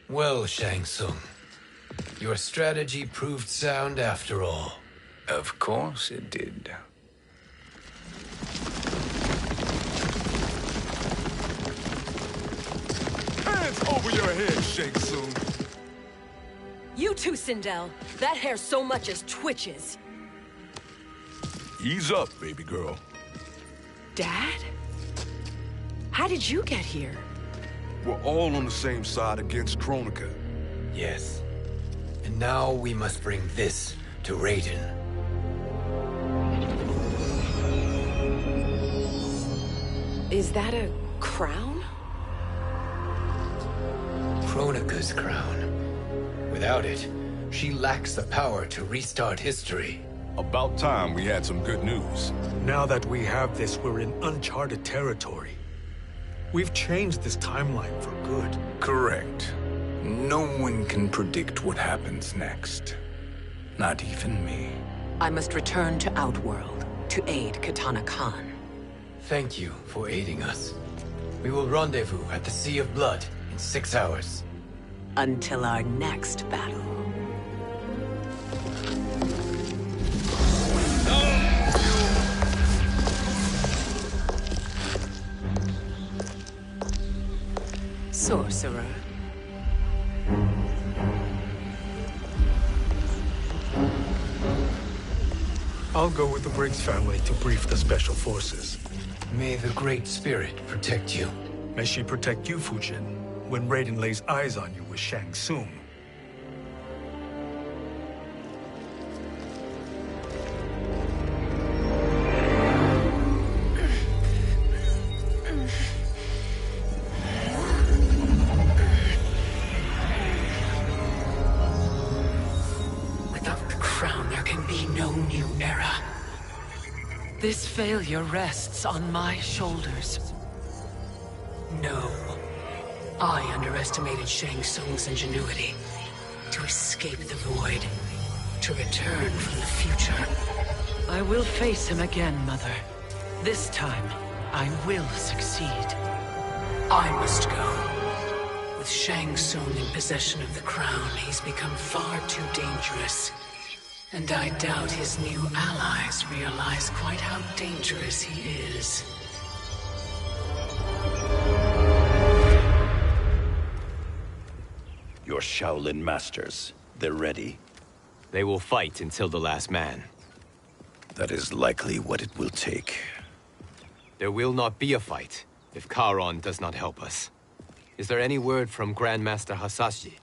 Well, Shang Tsung, your strategy proved sound after all. Of course it did. Hands over your head, Shang Tsung. You too, Sindel. That hair so much as twitches. Ease up, baby girl. Dad? How did you get here? We're all on the same side against Kronika. Yes. And now we must bring this to Raiden. Is that a crown? Kronika's crown. Without it, she lacks the power to restart history. About time we had some good news. Now that we have this, we're in uncharted territory. We've changed this timeline for good. Correct. No one can predict what happens next. Not even me. I must return to Outworld to aid Kitana Khan. Thank you for aiding us. We will rendezvous at the Sea of Blood in 6 hours. Until our next battle. Sorcerer. I'll go with the Briggs family to brief the Special Forces. May the Great Spirit protect you. May she protect you, Fujin, when Raiden lays eyes on you with Shang Tsung. new era. This failure rests on my shoulders. No. I underestimated Shang Tsung's ingenuity. To escape the void. To return from the future. I will face him again, Mother. This time, I will succeed. I must go. With Shang Tsung in possession of the crown, he's become far too dangerous. And I doubt his new allies realize quite how dangerous he is. Your Shaolin masters, they're ready. They will fight until the last man. That is likely what it will take. There will not be a fight if Charon does not help us. Is there any word from Grandmaster Hasashi?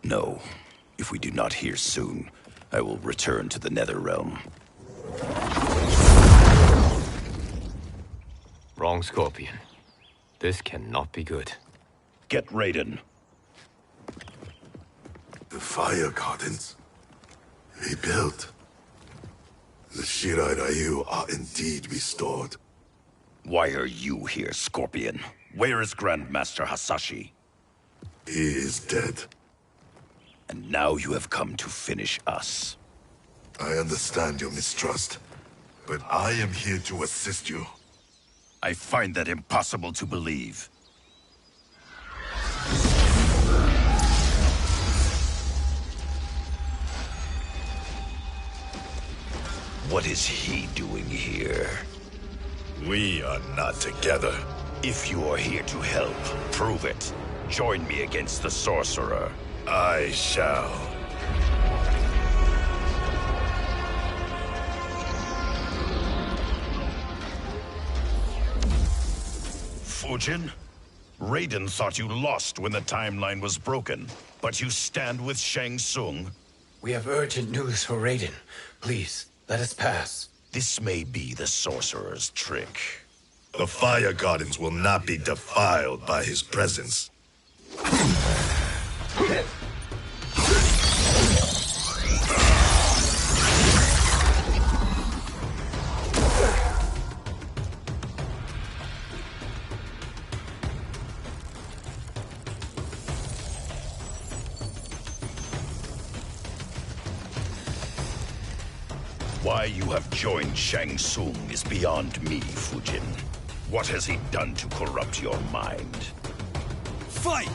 No. If we do not hear soon, I will return to the Netherrealm. Wrong, Scorpion. This cannot be good. Get Raiden. The Fire Gardens. Rebuilt. The Shirai Ryu are indeed restored. Why are you here, Scorpion? Where is Grandmaster Hasashi? He is dead. And now you have come to finish us. I understand your mistrust, but I am here to assist you. I find that impossible to believe. What is he doing here? We are not together. If you are here to help, prove it. Join me against the sorcerer. I shall. Fujin? Raiden thought you lost when the timeline was broken, but you stand with Shang Tsung. We have urgent news for Raiden. Please, let us pass. This may be the sorcerer's trick. The Fire Gardens will not be defiled by his presence. Why you have joined Shang Tsung is beyond me, Fujin. What has he done to corrupt your mind? Fight!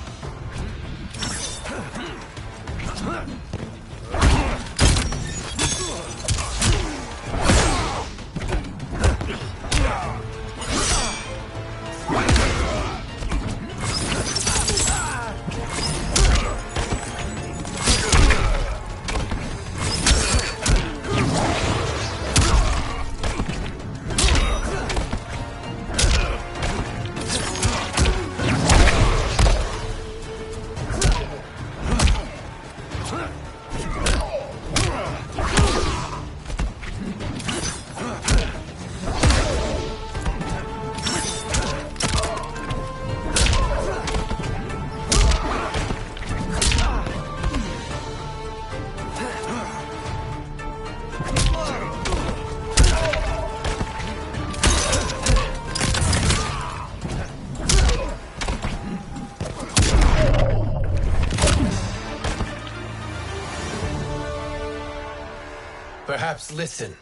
Perhaps listen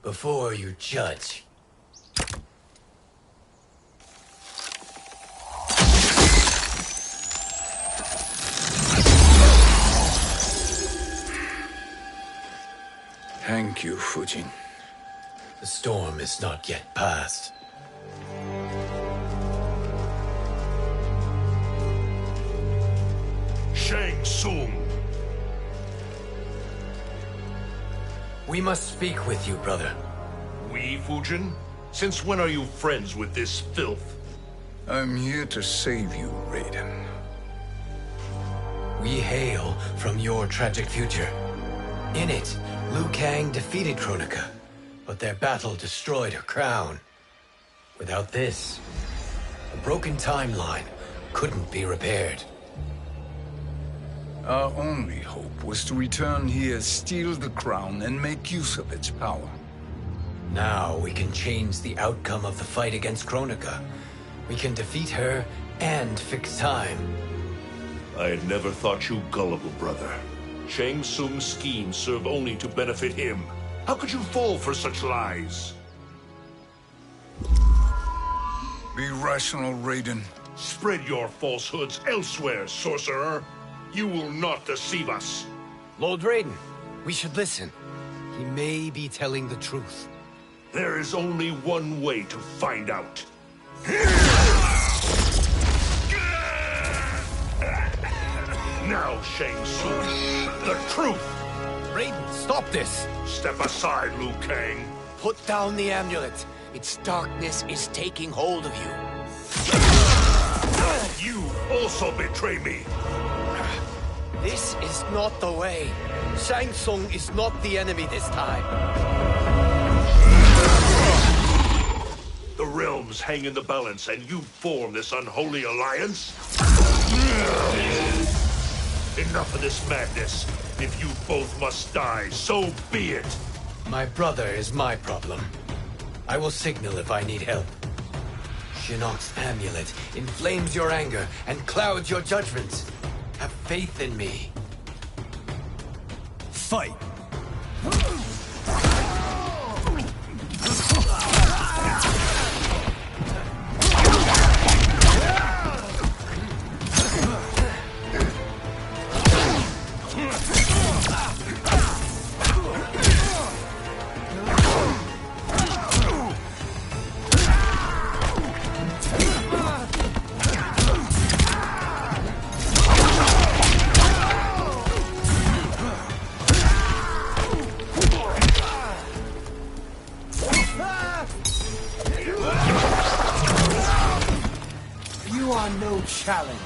before you judge. Thank you, Fujin. The storm is not yet past. Shang Tsung! We must speak with you, brother. We, Fujin? Since when are you friends with this filth? I'm here to save you, Raiden. We hail from your tragic future. In it, Liu Kang defeated Kronika, but their battle destroyed her crown. Without this, a broken timeline couldn't be repaired. Our only hope was to return here, steal the crown, and make use of its power. Now we can change the outcome of the fight against Kronika. We can defeat her and fix time. I had never thought you gullible, brother. Shang Tsung's schemes serve only to benefit him. How could you fall for such lies? Be rational, Raiden. Spread your falsehoods elsewhere, sorcerer. You will not deceive us. Lord Raiden, we should listen. He may be telling the truth. There is only one way to find out. Now, Shang Tsung, the truth! Raiden, stop this! Step aside, Liu Kang. Put down the amulet. Its darkness is taking hold of you. You also betray me. This is not the way. Shang Tsung is not the enemy this time. The realms hang in the balance, and you form this unholy alliance? Enough of this madness. If you both must die, so be it. My brother is my problem. I will signal if I need help. Shinnok's amulet inflames your anger and clouds your judgments. Have faith in me. Fight! You are no challenge.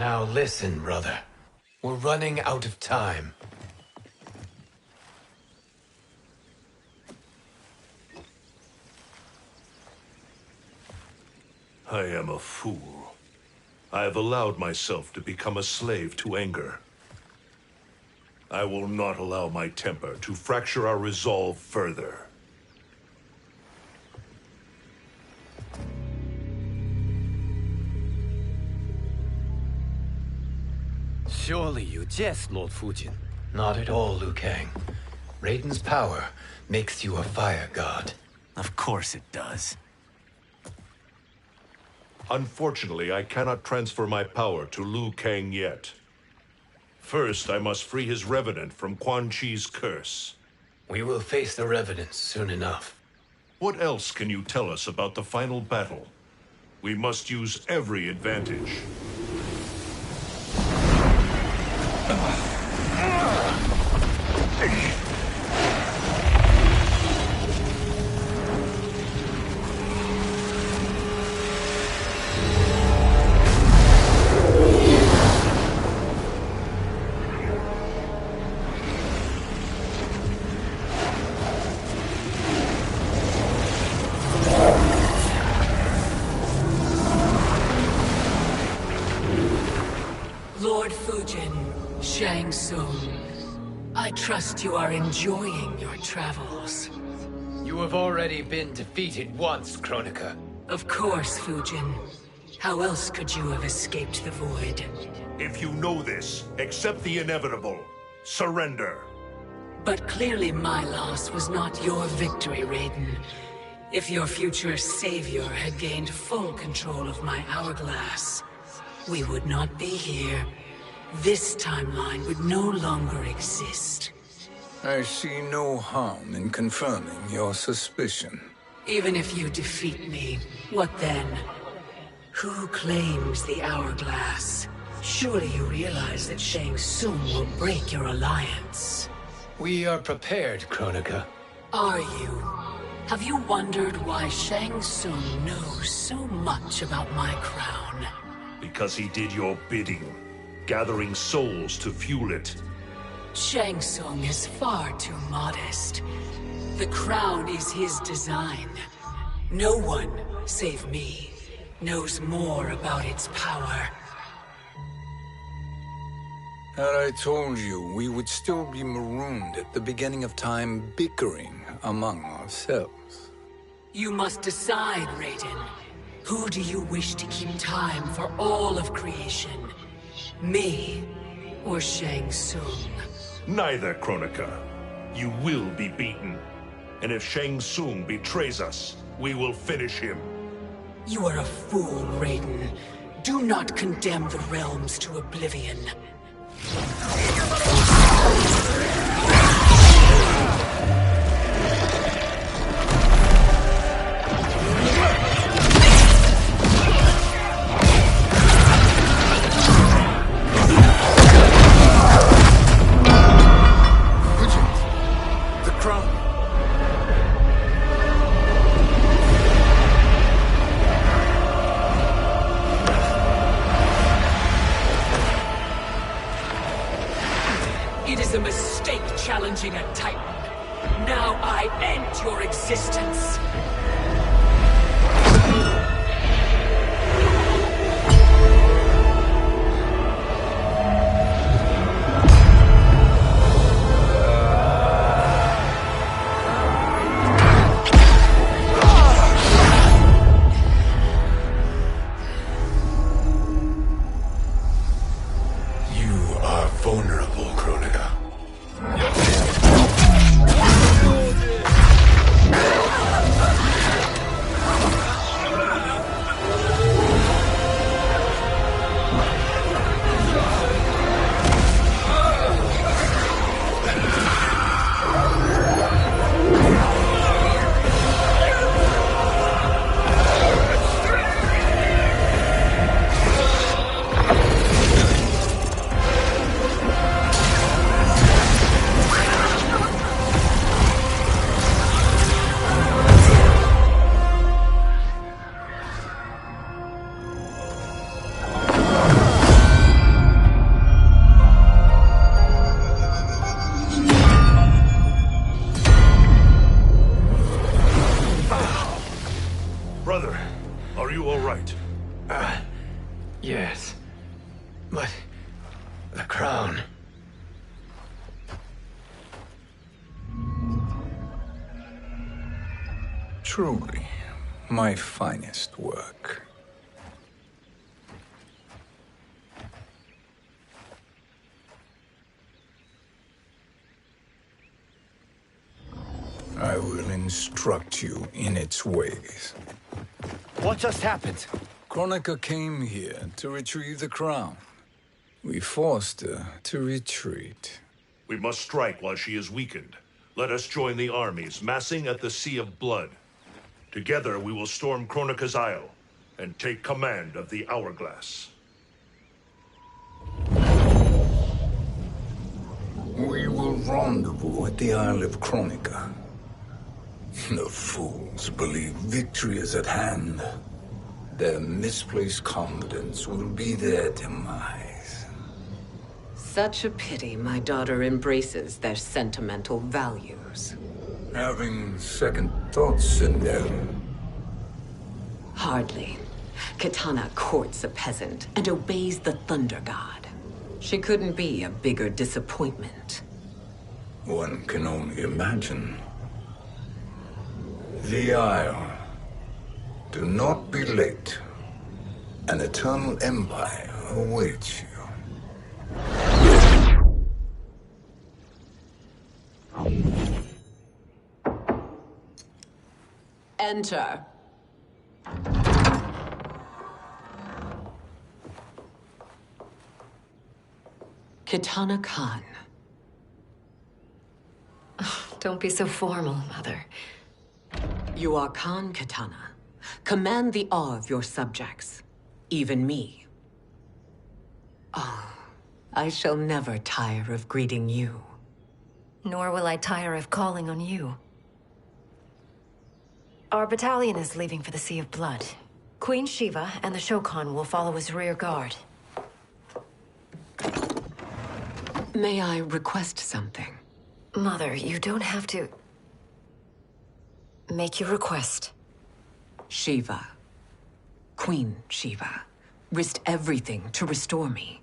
Now listen, brother. We're running out of time. I am a fool. I have allowed myself to become a slave to anger. I will not allow my temper to fracture our resolve further. Surely you jest, Lord Fujin. Not at all, Liu Kang. Raiden's power makes you a fire god. Of course it does. Unfortunately, I cannot transfer my power to Liu Kang yet. First, I must free his revenant from Quan Chi's curse. We will face the revenants soon enough. What else can you tell us about the final battle? We must use every advantage. Lord Fujin, Shang Tsung, I trust you are enjoying your travels. You have already been defeated once, Kronika. Of course, Fujin. How else could you have escaped the void? If you know this, accept the inevitable. Surrender. But clearly my loss was not your victory, Raiden. If your future savior had gained full control of my hourglass, we would not be here. This timeline would no longer exist. I see no harm in confirming your suspicion. Even if you defeat me, what then? Who claims the hourglass? Surely you realize that Shang Tsung will break your alliance. We are prepared, Kronika. Are you? Have you wondered why Shang Tsung knows so much about my crown? Because he did your bidding, gathering souls to fuel it. Shang Tsung is far too modest. The crown is his design. No one, save me, knows more about its power. Had I told you, we would still be marooned at the beginning of time, bickering among ourselves. You must decide, Raiden. Who do you wish to keep time for all of creation? Me or Shang Tsung? Neither, Kronika. You will be beaten. And if Shang Tsung betrays us, we will finish him. You are a fool, Raiden. Do not condemn the realms to oblivion. The crown. It is a mistake challenging a Titan. Now I end your existence. You are vulnerable, Kronika. Brother, are you all right? Yes. But... the crown... Truly, my finest work. I will instruct you in its ways. What just happened? Kronika came here to retrieve the crown. We forced her to retreat. We must strike while she is weakened. Let us join the armies, massing at the Sea of Blood. Together we will storm Kronika's Isle and take command of the Hourglass. We will rendezvous at the Isle of Kronika. The fools believe victory is at hand. Their misplaced confidence will be their demise. Such a pity my daughter embraces their sentimental values. Having second thoughts, Sindel. Hardly. Kitana courts a peasant and obeys the Thunder God. She couldn't be a bigger disappointment. One can only imagine. The Isle. Do not be late. An eternal empire awaits you. Enter. Kitana Khan. Don't be so formal, Mother. You are Khan Kitana. Command the awe of your subjects, even me. I shall never tire of greeting you. Nor will I tire of calling on you. Our battalion is leaving for the Sea of Blood. Queen Shiva and the Shokan will follow as rear guard. May I request something? Mother, you don't have to... make your request. Shiva, Queen Shiva, risked everything to restore me.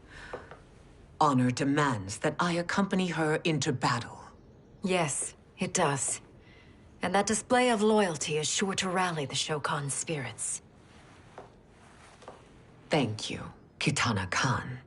Honor demands that I accompany her into battle. Yes, it does. And that display of loyalty is sure to rally the Shokan's spirits. Thank you, Kitana Khan.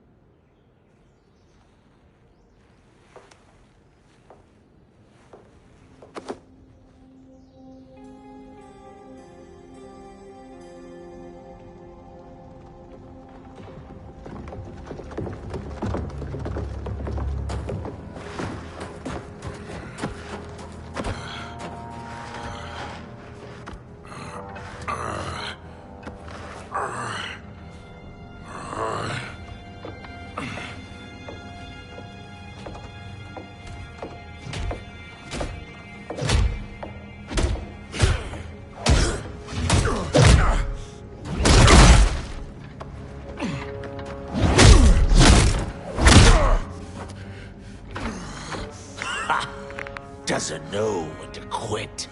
Doesn't know when to quit.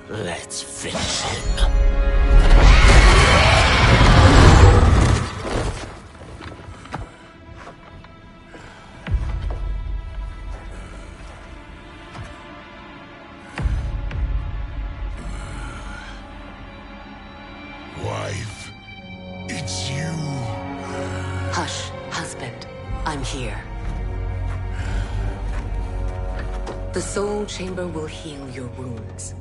Let's finish him. Wife, it's you. Hush, husband. I'm here. The Soul Chamber will heal your wounds.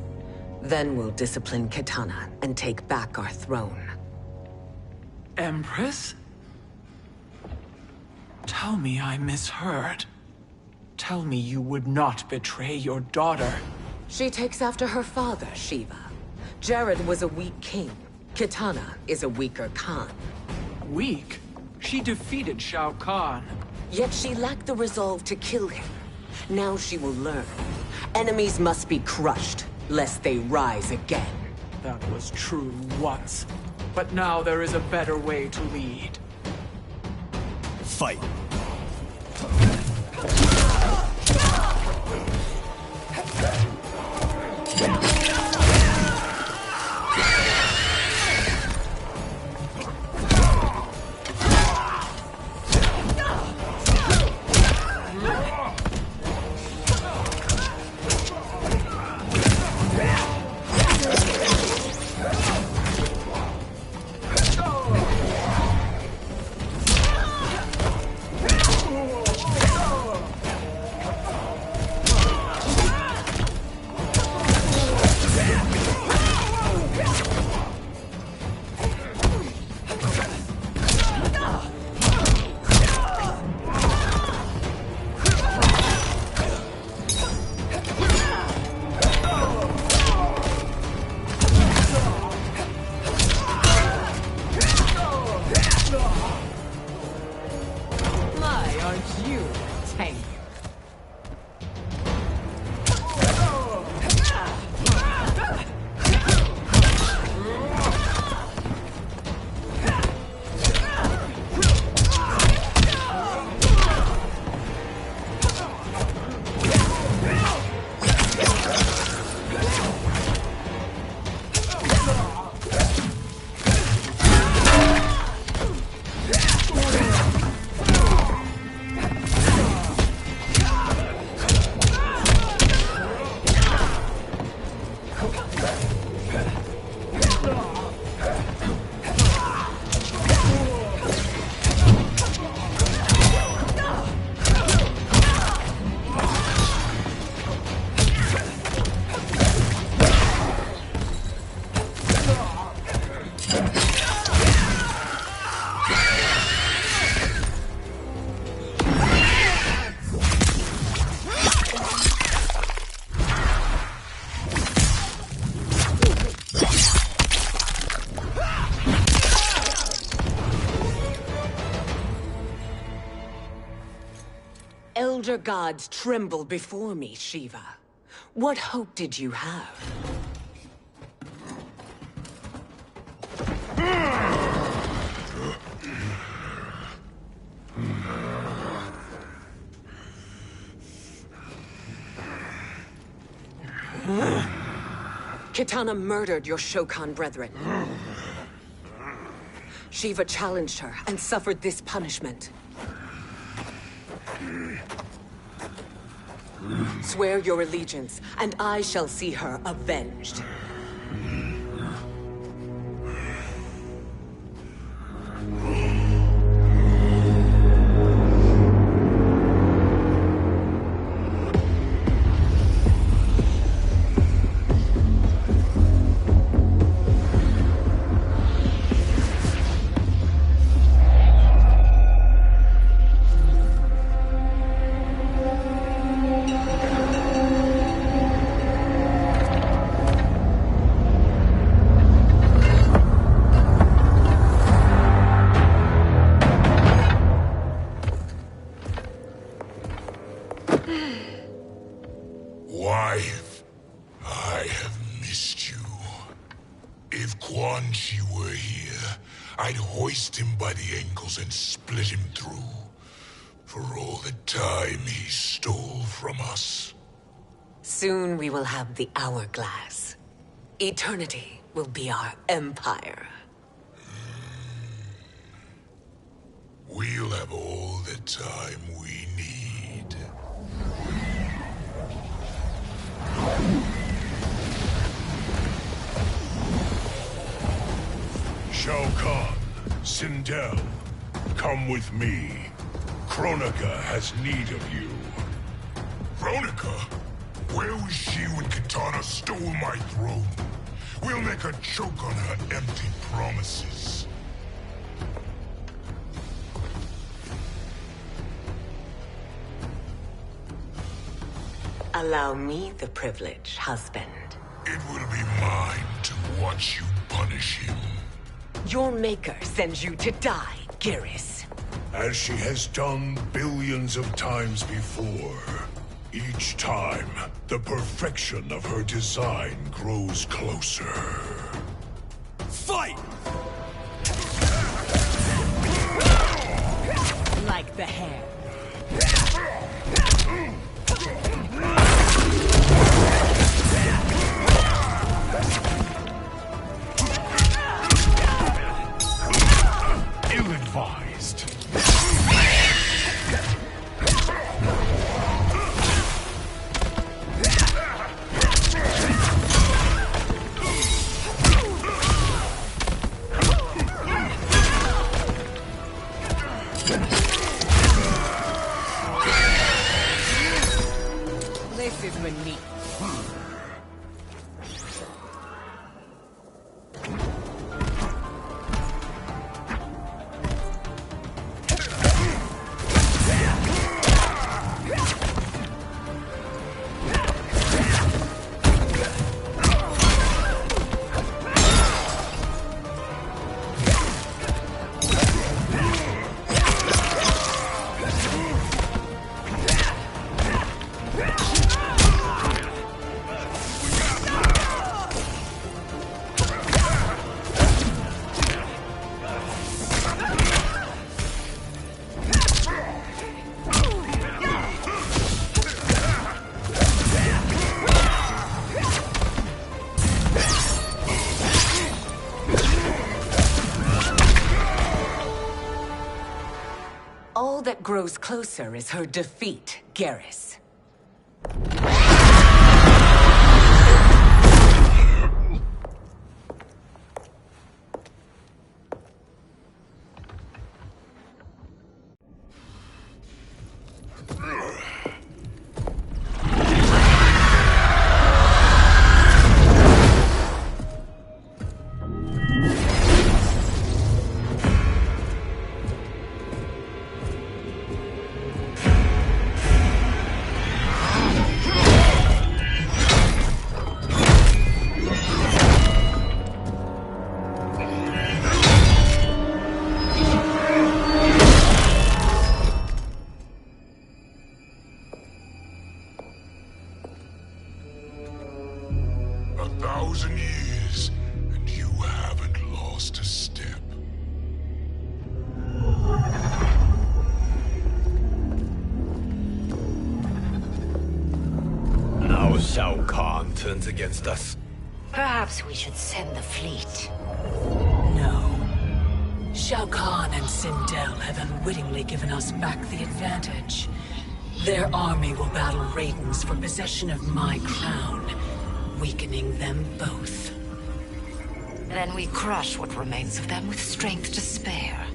Then we'll discipline Kitana and take back our throne. Empress? Tell me I misheard. Tell me you would not betray your daughter. She takes after her father, Shiva. Jared was a weak king. Kitana is a weaker Khan. Weak? She defeated Shao Kahn. Yet she lacked the resolve to kill him. Now she will learn. Enemies must be crushed, lest they rise again. That was true once. But now there is a better way to lead. Fight. elder gods tremble before me, Shiva. What hope did you have? Kitana murdered your Shokan brethren. Shiva challenged her and suffered this punishment. Swear your allegiance, and I shall see her avenged. Wife, I have missed you. If Quan Chi were here, I'd hoist him by the ankles and split him through. For all the time he stole from us. Soon we will have the hourglass. Eternity will be our empire. We'll have all the time we need. Shao Kahn, Sindel, come with me. Kronika has need of you. Kronika? Where was she when Kitana stole my throne? We'll make her choke on her empty promises. Allow me the privilege, husband. It will be mine to watch you punish him. Your maker sends you to die, Geras. As she has done billions of times before. Each time, the perfection of her design grows closer. Fight! Like the hair. Ill-advised. This is beneath. All that grows closer is her defeat, Geras. 1,000 years, and you haven't lost a step. Now Shao Kahn turns against us. Perhaps we should send the fleet. No. Shao Kahn and Sindel have unwittingly given us back the advantage. Their army will battle Raidens for possession of my crown, weakening them both. Then we crush what remains of them with strength to spare.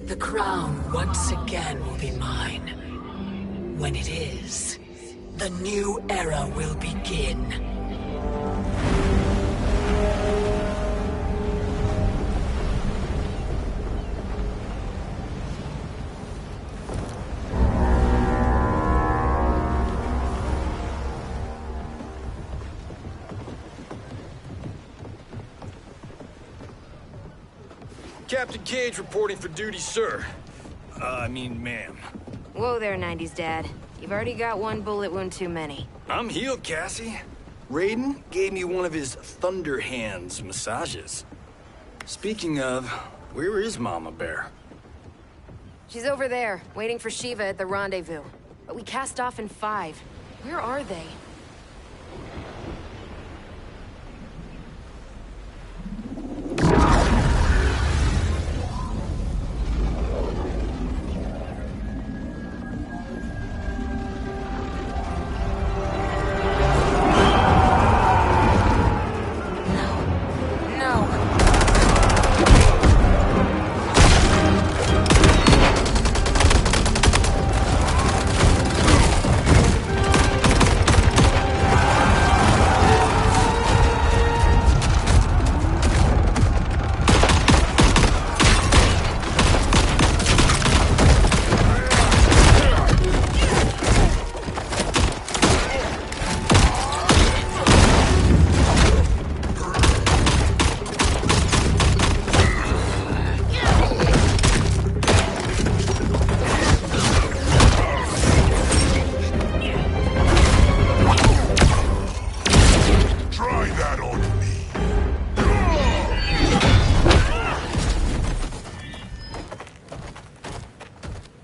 The crown once again will be mine. When it is, the new era will begin. Captain Cage reporting for duty, sir. I mean, ma'am. Whoa there, 90s Dad. You've already got one bullet wound too many. I'm healed, Cassie. Raiden gave me one of his Thunder Hands massages. Speaking of, where is Mama Bear? She's over there, waiting for Shiva at the rendezvous. But we cast off in 5. Where are they?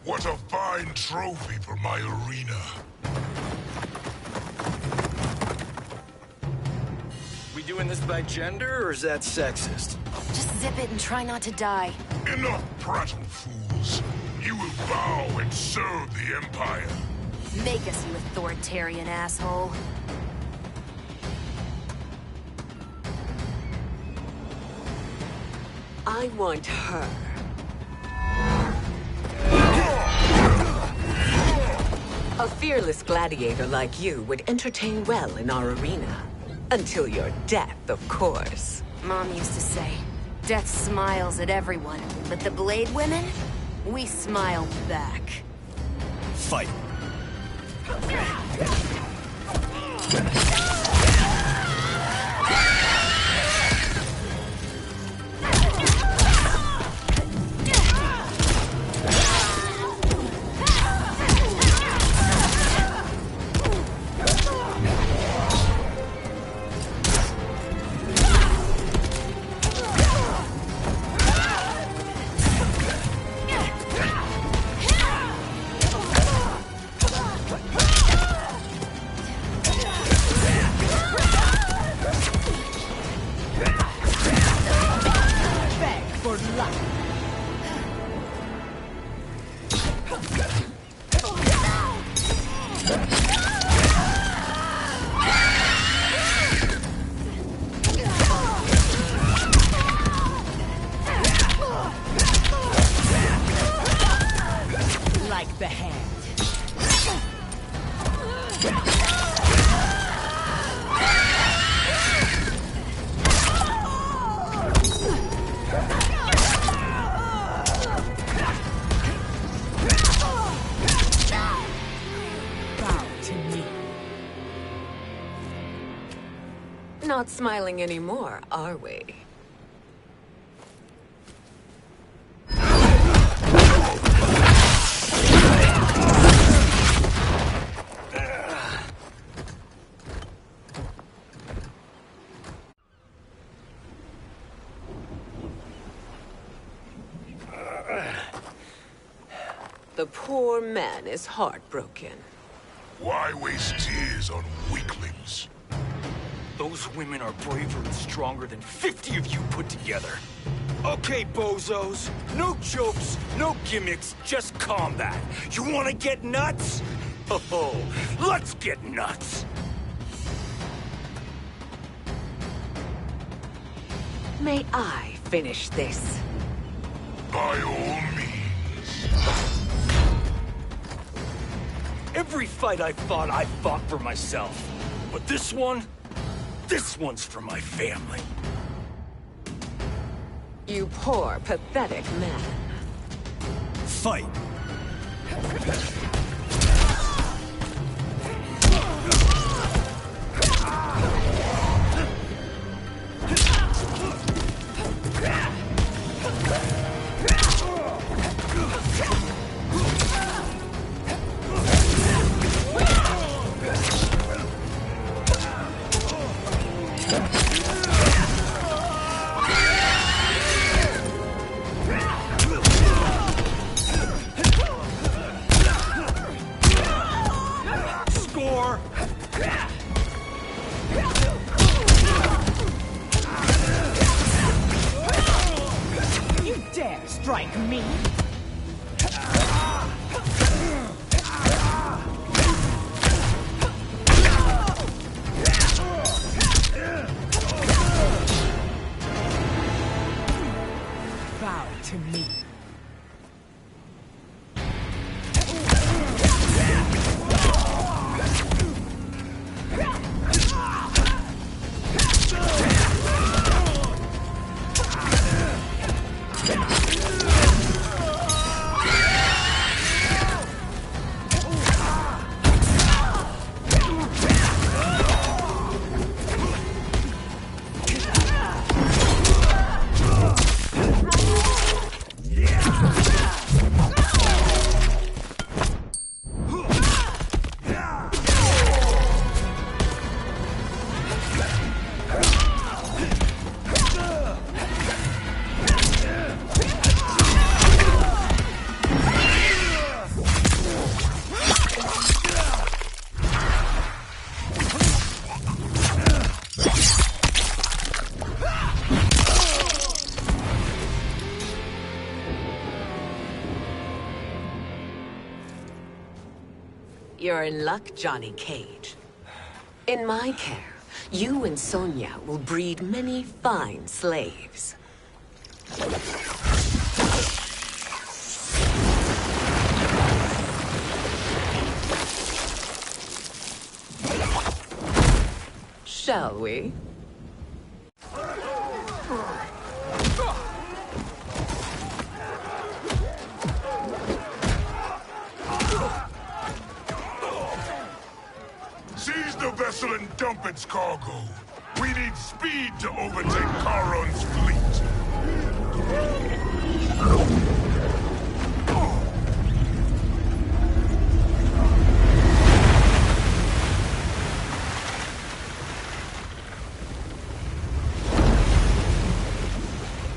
What a fine trophy for my arena. We doing this by gender, or is that sexist? Just zip it and try not to die. Enough prattle, fools. You will bow and serve the Empire. Make us, you authoritarian asshole. I want her. A fearless gladiator like you would entertain well in our arena. Until your death, of course. Mom used to say, death smiles at everyone, but the Blade women, we smile back. Fight. Like the hand. Bow to me. Not smiling anymore, are we? The poor man is heartbroken. Why waste tears on weaklings? Those women are braver and stronger than 50 of you put together. Okay, bozos. No jokes, no gimmicks, just combat. You wanna get nuts? Oh, let's get nuts! May I finish this? By all means. Every fight I fought for myself. But this one's for my family. You poor, pathetic man. Fight! Score! You dare strike me? Bow to me. You're in luck, Johnny Cage. In my care, you and Sonia will breed many fine slaves. Shall we? Seize the vessel and dump its cargo. We need speed to overtake Charon's fleet.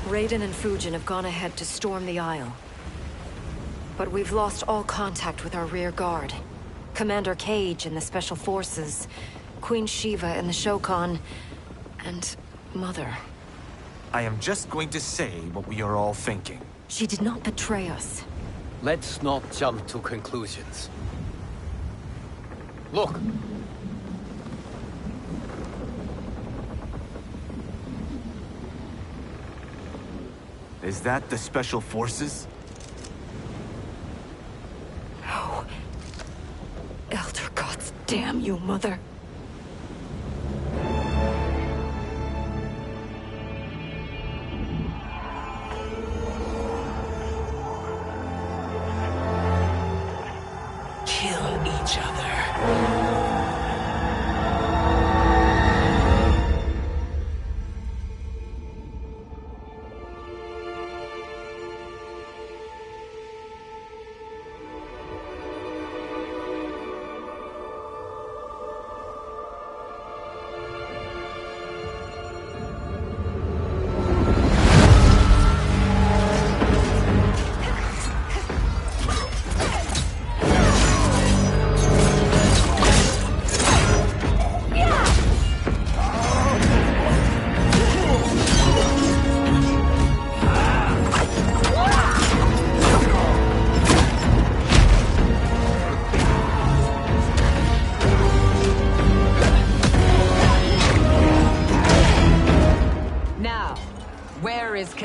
Raiden and Fujin have gone ahead to storm the Isle. But we've lost all contact with our rear guard. Commander Cage and the Special Forces, Queen Shiva and the Shokan, and Mother. I am just going to say what we are all thinking. She did not betray us. Let's not jump to conclusions. Look! Is that the Special Forces? No. Elder gods damn you, Mother. Kill each other.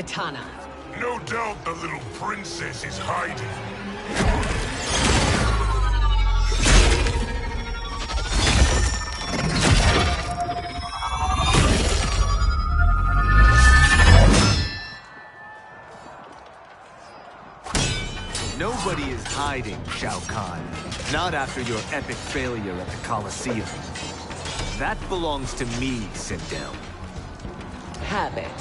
katana. No doubt the little princess is hiding. Nobody is hiding, Shao Kahn. Not after your epic failure at the Colosseum. That belongs to me, Sindel. Have it.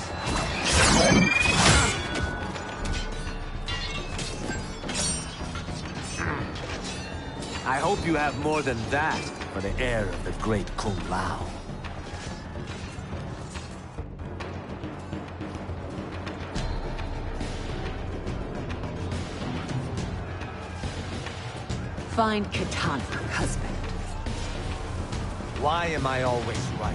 I hope you have more than that for the heir of the great Kung Lao. Find katana, husband. Why am I always right?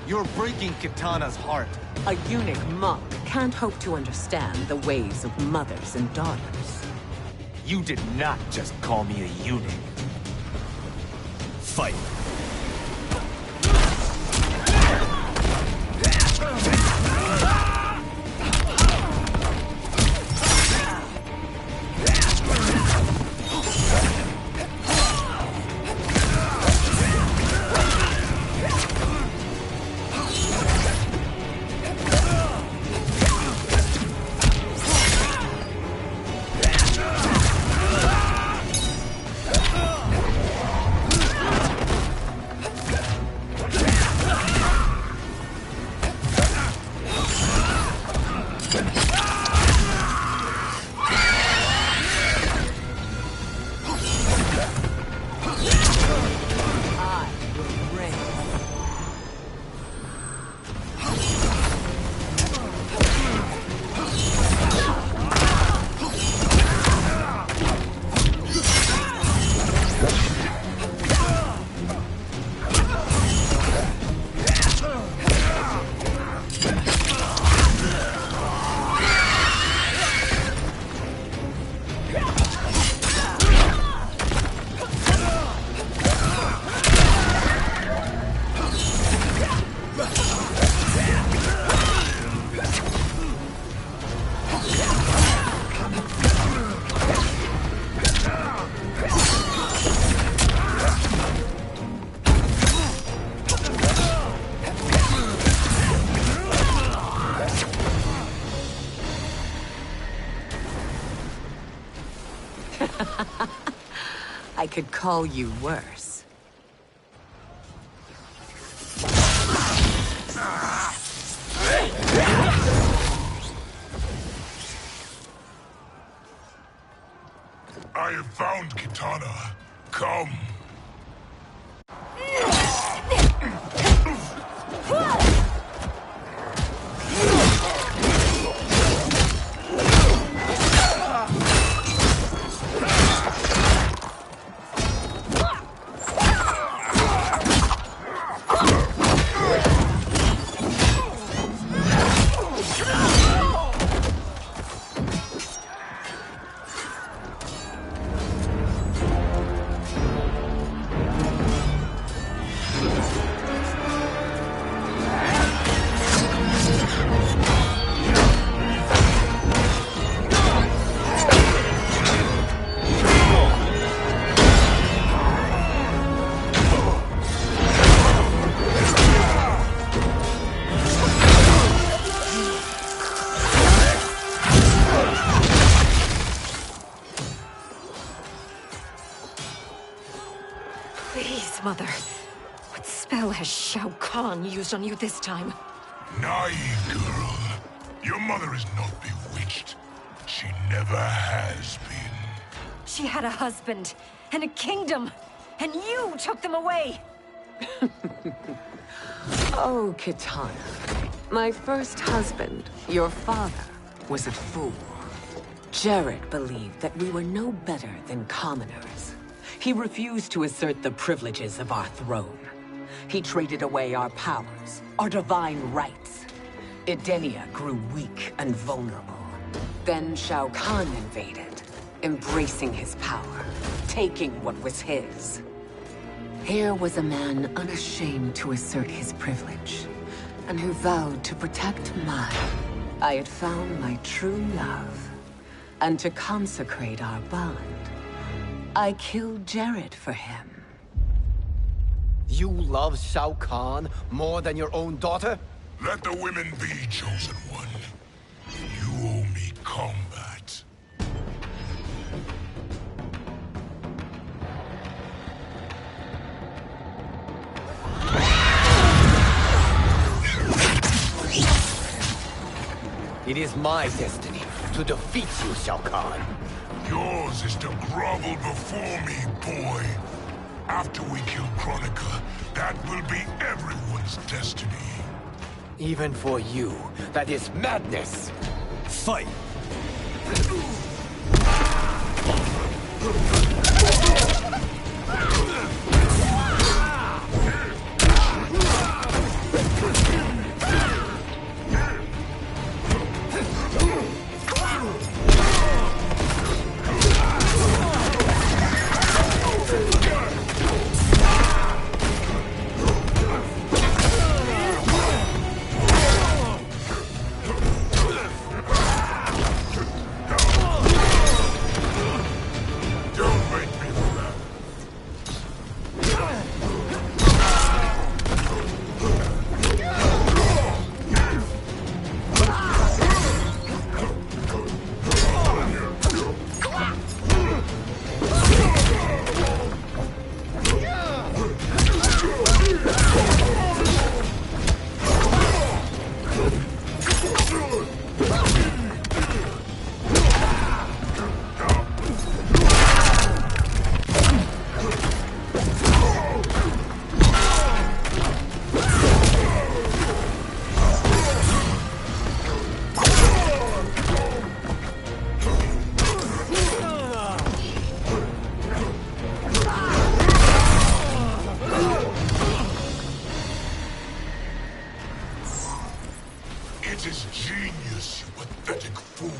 You're breaking Katana's heart. A eunuch monk can't hope to understand the ways of mothers and daughters. You did not just call me a eunuch. Fight. I could call you worse. I have found Kitana. Come. Please, Mother. What spell has Shao Kahn used on you this time? Naive girl. Your mother is not bewitched. She never has been. She had a husband and a kingdom, and you took them away! Oh, Kitana. My first husband, your father, was a fool. Jared believed that we were no better than commoners. He refused to assert the privileges of our throne. He traded away our powers, our divine rights. Edenia grew weak and vulnerable. Then Shao Kahn invaded, embracing his power, taking what was his. Here was a man unashamed to assert his privilege, and who vowed to protect mine. I had found my true love. And to consecrate our bond, I killed Jared for him. You love Shao Kahn more than your own daughter? Let the women be, Chosen One. You owe me combat. It is my destiny to defeat you, Shao Kahn. Yours is to grovel before me, boy. After we kill Kronika, that will be everyone's destiny. Even for you, that is madness. Fight! It is genius, you pathetic fool.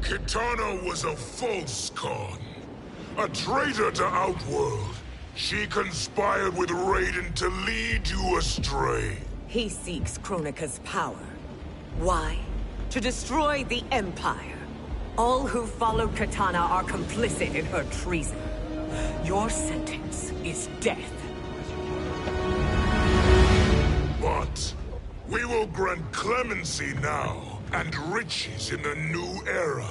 Kitana was a false Khan, a traitor to Outworld. She conspired with Raiden to lead you astray. He seeks Kronika's power. Why? To destroy the Empire. All who follow Kitana are complicit in her treason. Your sentence is death. But we will grant clemency now and riches in the new era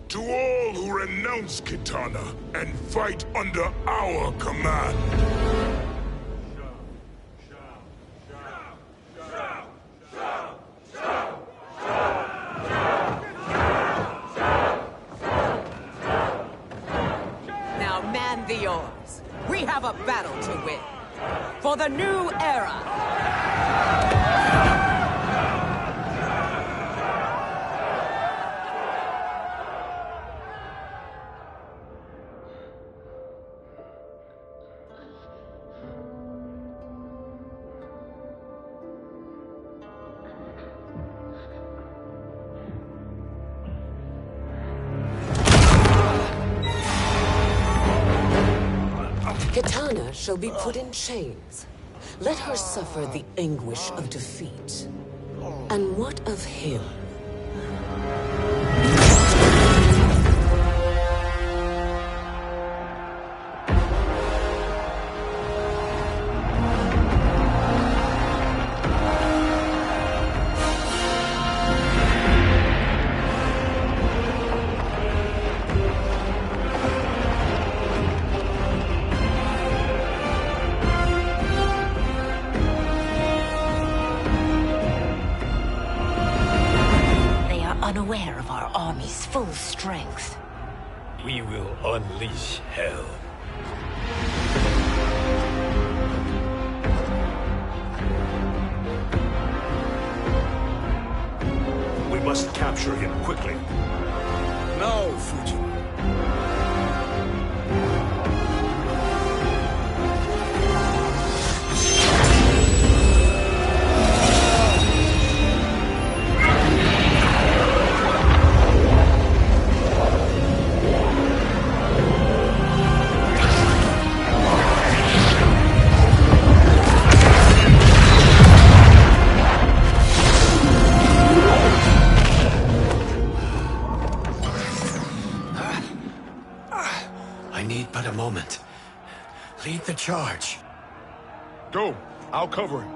to all who renounce Kitana and fight under our command. Now man the oars. We have a battle to win. For the new era. Kitana shall be put in chains. Let her suffer the anguish of defeat. And what of him? Unaware of our army's full strength. We will unleash hell. must capture him quickly. No, Fujin. I need but a moment. Lead the charge. Go. I'll cover him.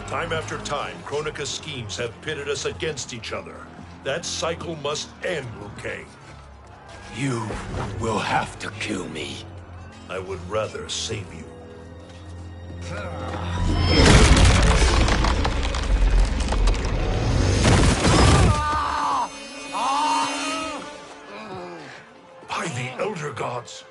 Time after time, Kronika's schemes have pitted us against each other. That cycle must end, Liu Kang. You will have to kill me. I would rather save you. By the Elder Gods!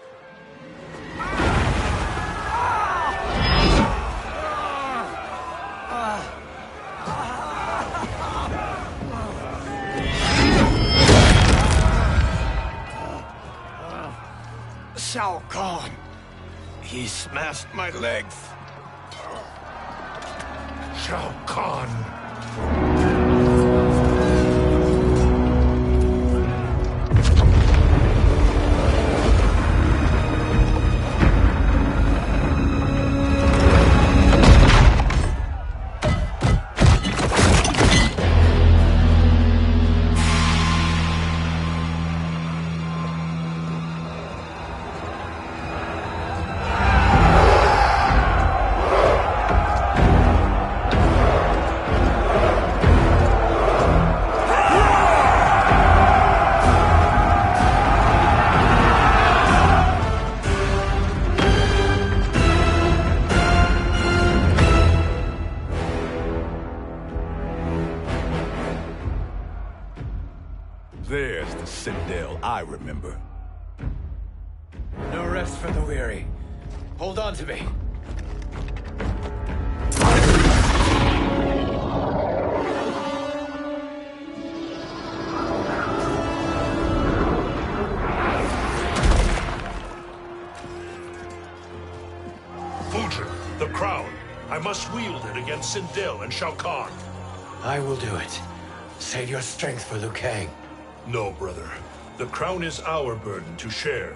Shao Kahn! He smashed my legs! Shao Kahn! There's the Sindel I remember. No rest for the weary. Hold on to me. Fujin, the crown. I must wield it against Sindel and Shao Kahn. I will do it. Save your strength for Liu Kang. No, brother. The crown is our burden to share.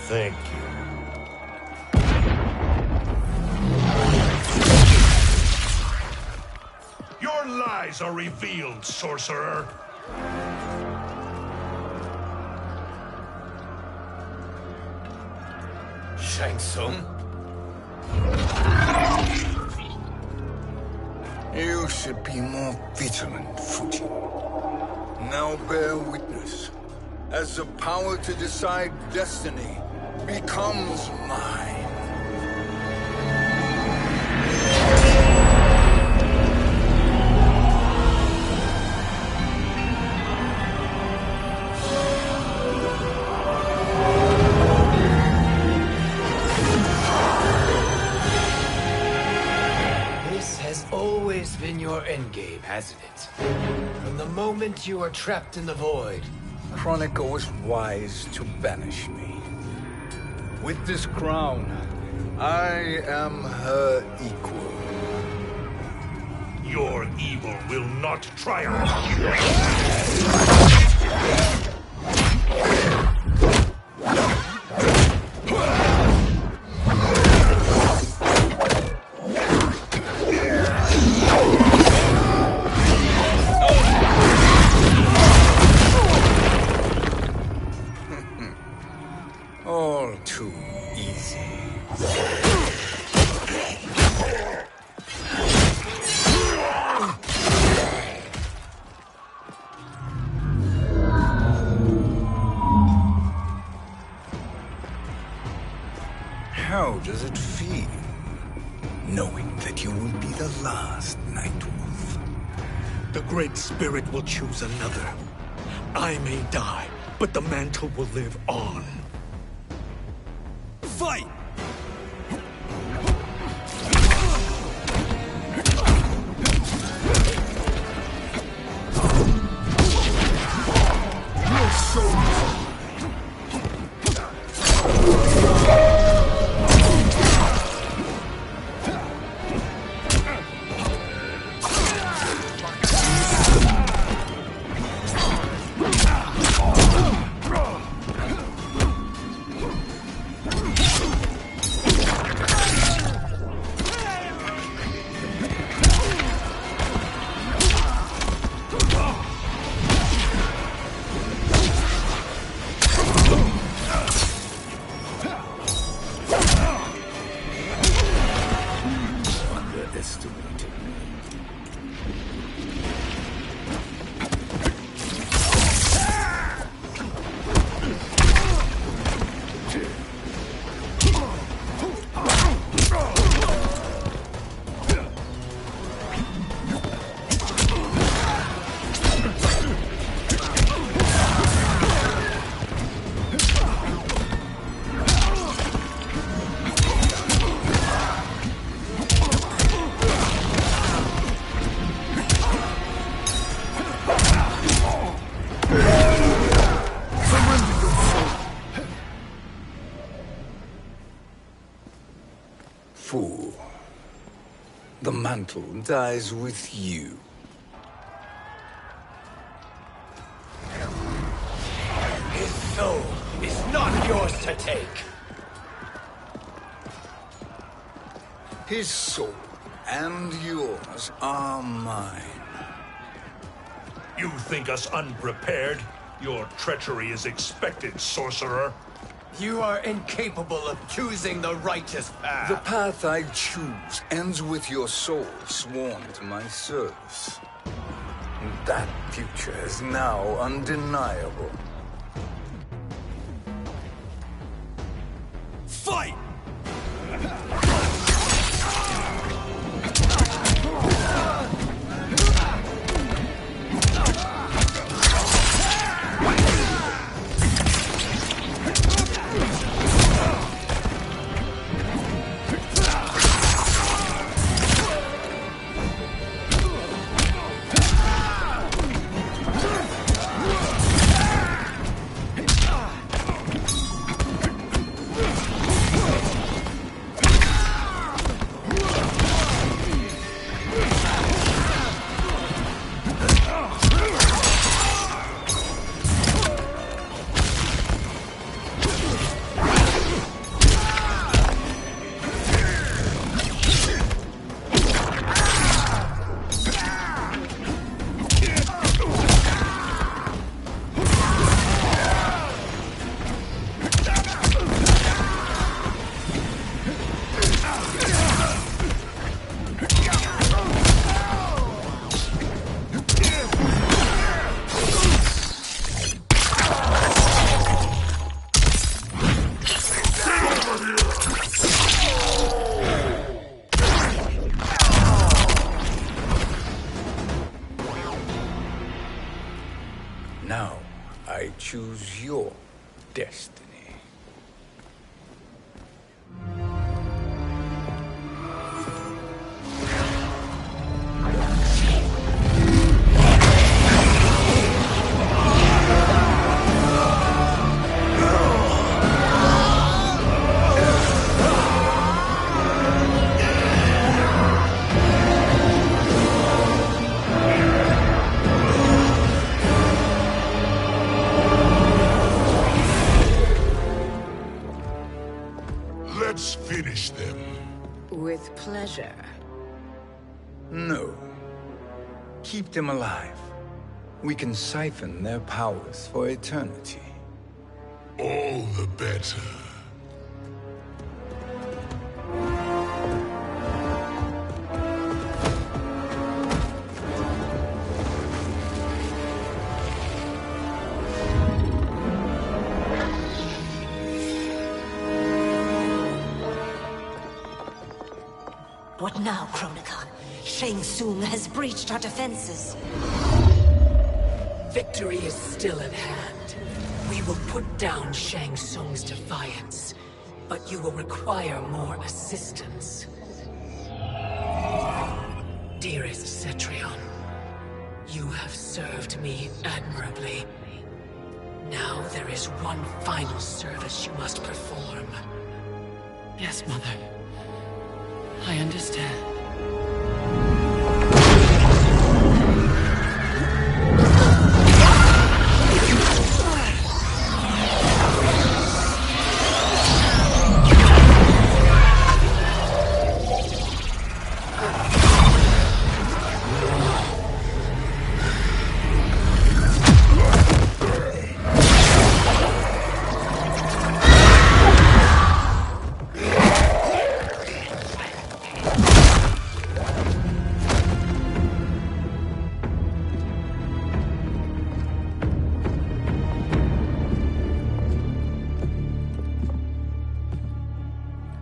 Thank you. Your lies are revealed, sorcerer. Shang Tsung? You should be more vigilant, Fujin. Now bear witness, as the power to decide destiny becomes mine. hasn't it? From the moment you are trapped in the void. Kronika was wise to banish me. With this crown, I am her equal. Your evil will not triumph. All too easy. How does it feel, knowing that you will be the last Nightwolf? The Great Spirit will choose another. I may die, but the mantle will live on. Fight! Your soul. Fool. The mantle dies with you. His soul is not yours to take. His soul and yours are mine. You think us unprepared? Your treachery is expected, sorcerer. You are incapable of choosing the righteous path. The path I choose ends with your soul sworn to my service. That future is now undeniable. Fight! Now, I choose your destiny. Let's finish them. With pleasure. No. Keep them alive. We can siphon their powers for eternity. All the better. What now, Kronika? Shang Tsung has breached our defenses. Victory is still at hand. We will put down Shang Tsung's defiance, but you will require more assistance. Dearest Cetrion, you have served me admirably. Now there is one final service you must perform. Yes, Mother. I understand.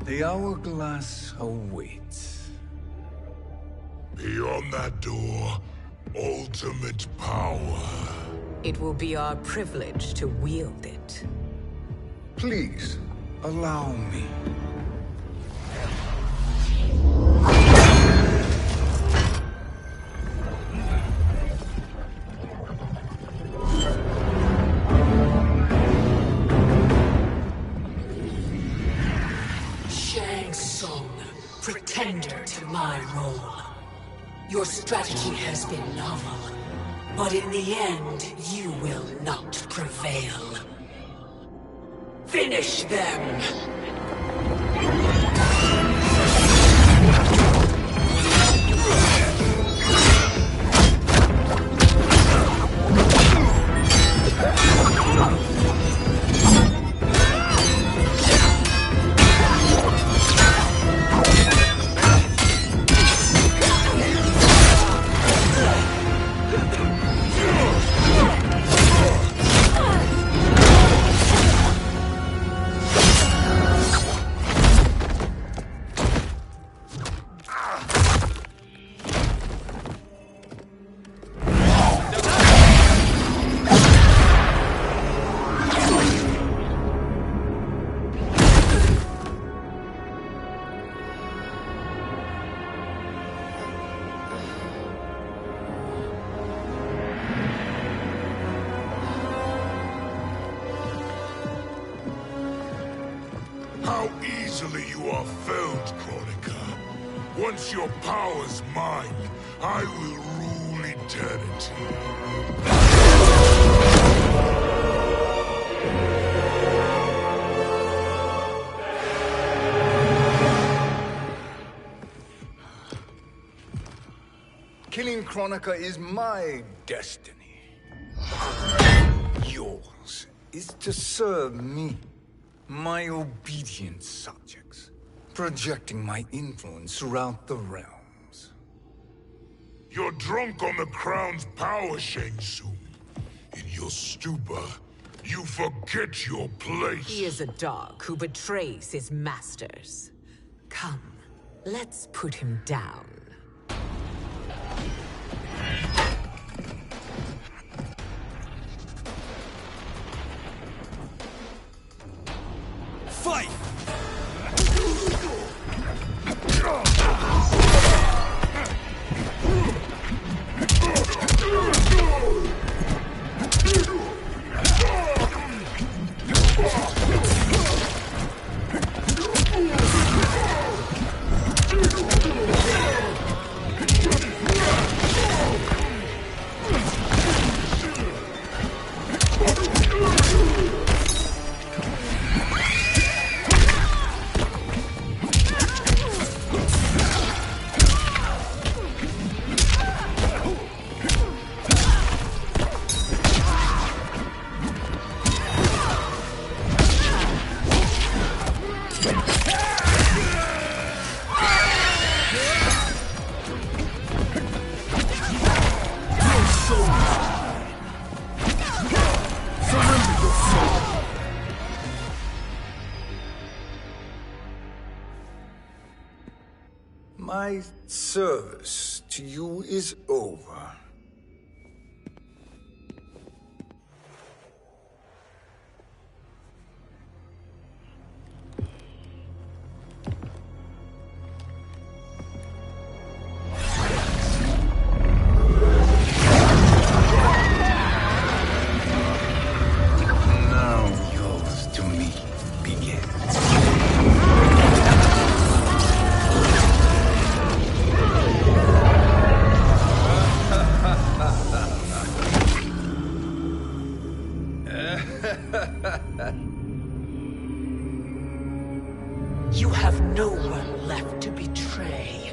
The hourglass awaits. Beyond that door, ultimate power. It will be our privilege to wield it. Please, allow me. Shang Tsung, pretender to my role. Your strategy has been novel, but in the end, you will not prevail. Finish them! How easily you are felled, Kronika. Once your power's mine, I will rule eternity. Killing Kronika is my destiny. Yours is to serve me, my obedient subjects, projecting my influence throughout the realms. You're drunk on the crown's power, Shang Tsung. In your stupor, you forget your place. He is a dog who betrays his masters. Come, let's put him down. Fight! My service to you is over. Now yours to me begins. You have no one left to betray.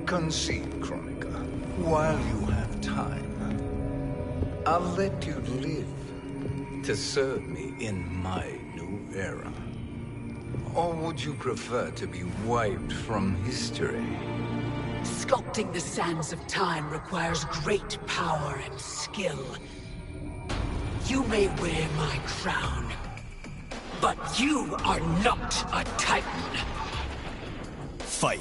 Concede, Chronica, while you have time. I'll let you live to serve me in my new era. Or would you prefer to be wiped from history? Sculpting the sands of time requires great power and skill. You may wear my crown, but you are not a Titan. Fight.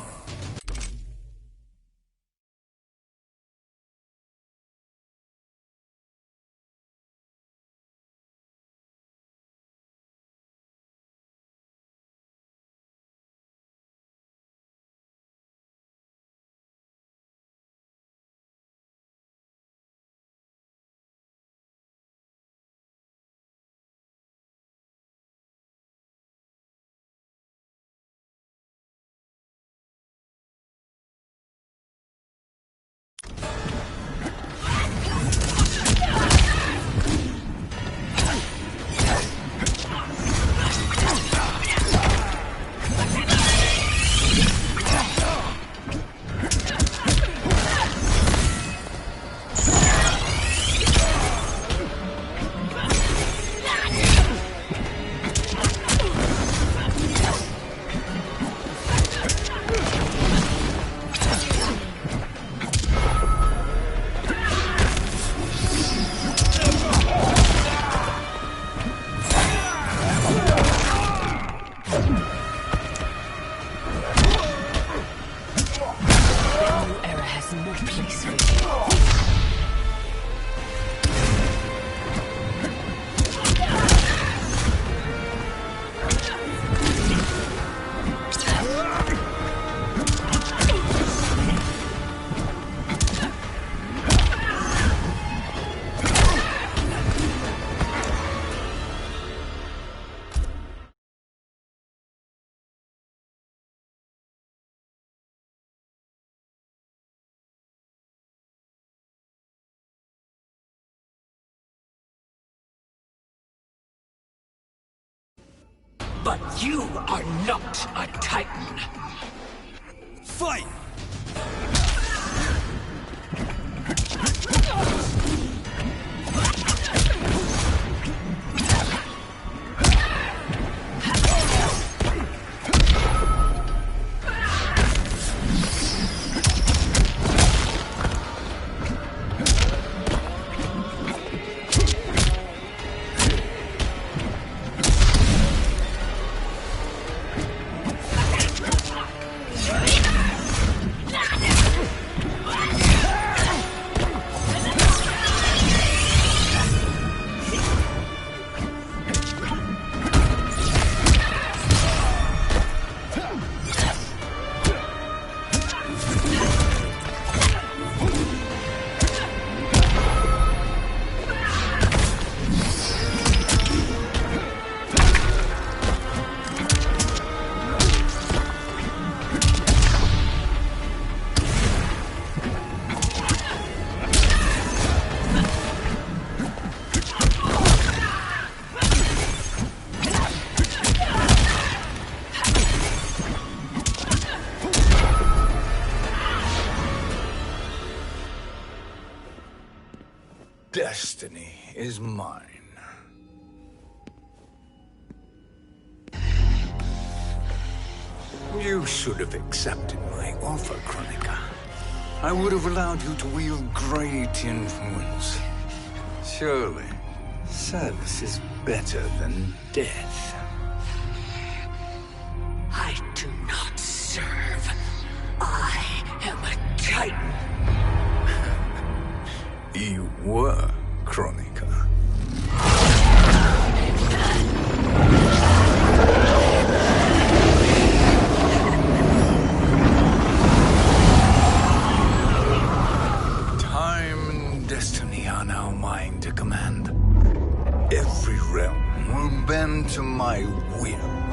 But you are not a Titan. Fight! Destiny is mine. You should have accepted my offer, Chronica. I would have allowed you to wield great influence. Surely, service is better than death. I do not serve. I am a Titan. You were, Chronica. Time and destiny are now mine to command. Every realm will bend to my will.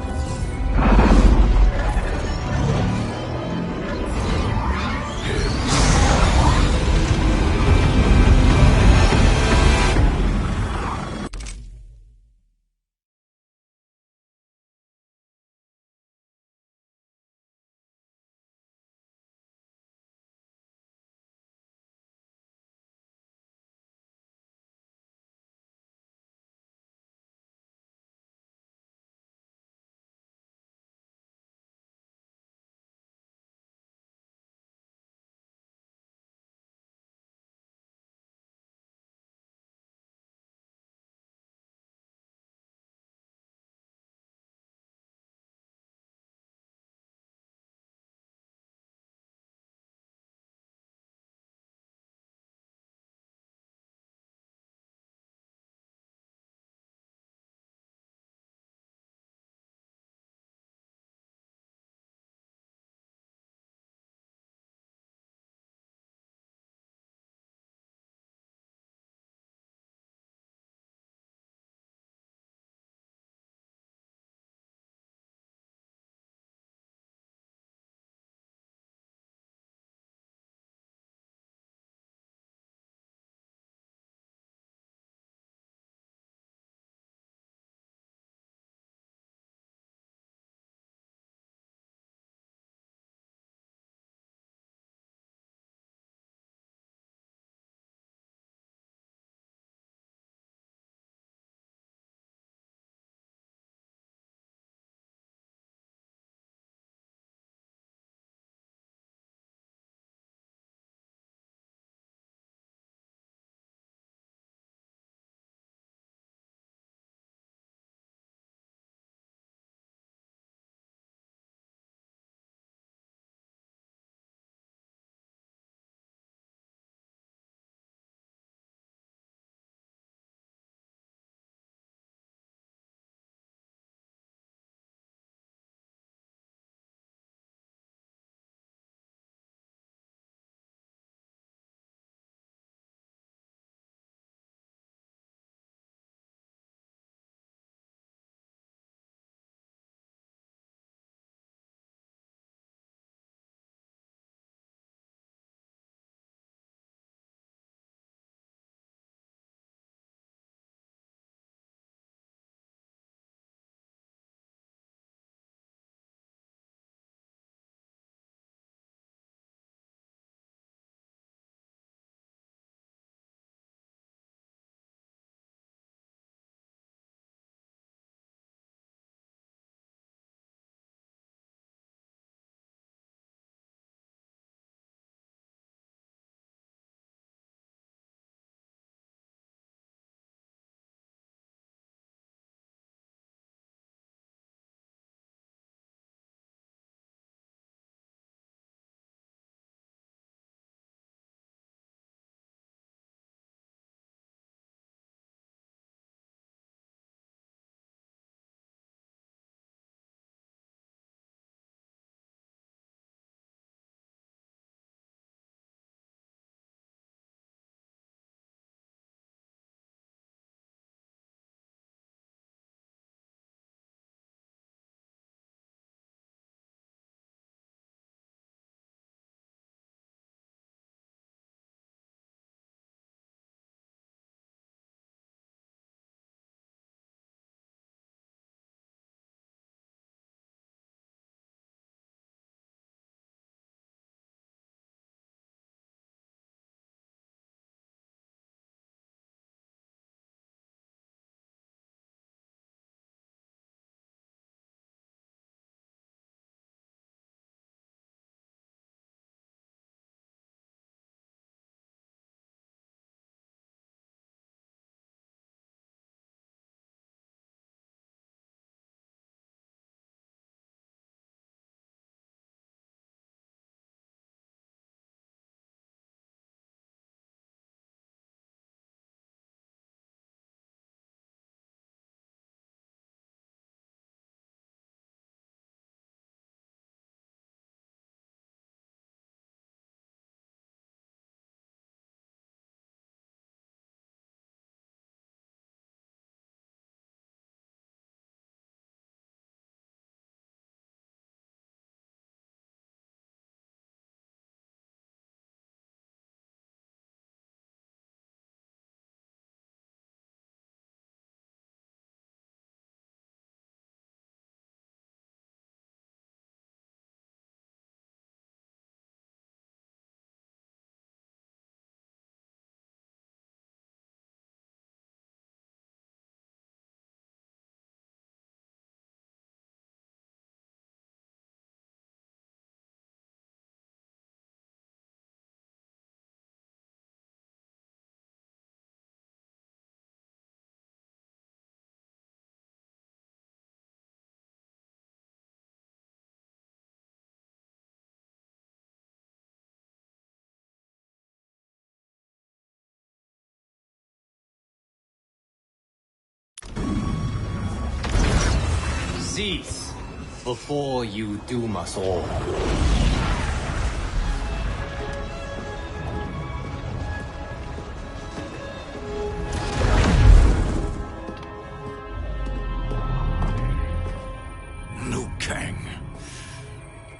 Cease, before you doom us all. Liu Kang.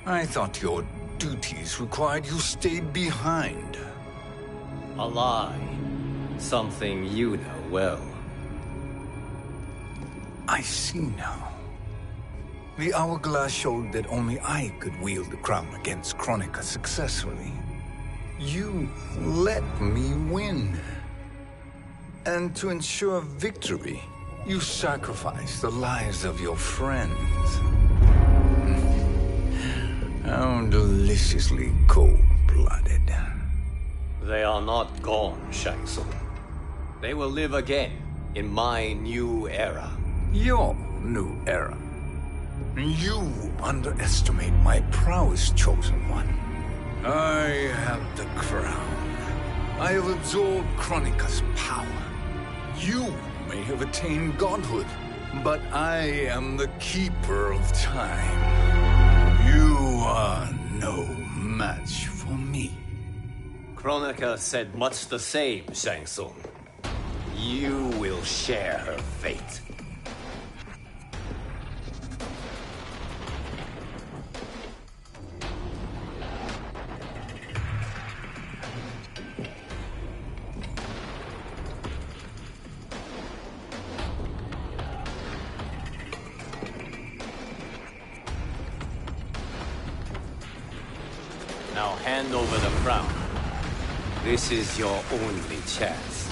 I thought your duties required you stayed behind. A lie. Something you know well. I see now. The hourglass showed that only I could wield the crown against Kronika successfully. You let me win. And to ensure victory, you sacrificed the lives of your friends. How deliciously cold-blooded. They are not gone, Shang Tsung. They will live again in my new era. Your new era. You underestimate my prowess, Chosen One. I have the crown. I have absorbed Kronika's power. You may have attained godhood, but I am the keeper of time. You are no match for me. Kronika said much the same, Shang Tsung. You will share her fate. Now hand over the crown. This is your only chance.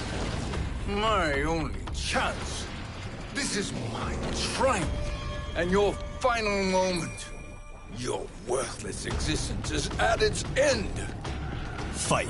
My only chance? This is my triumph, and your final moment. Your worthless existence is at its end. Fight.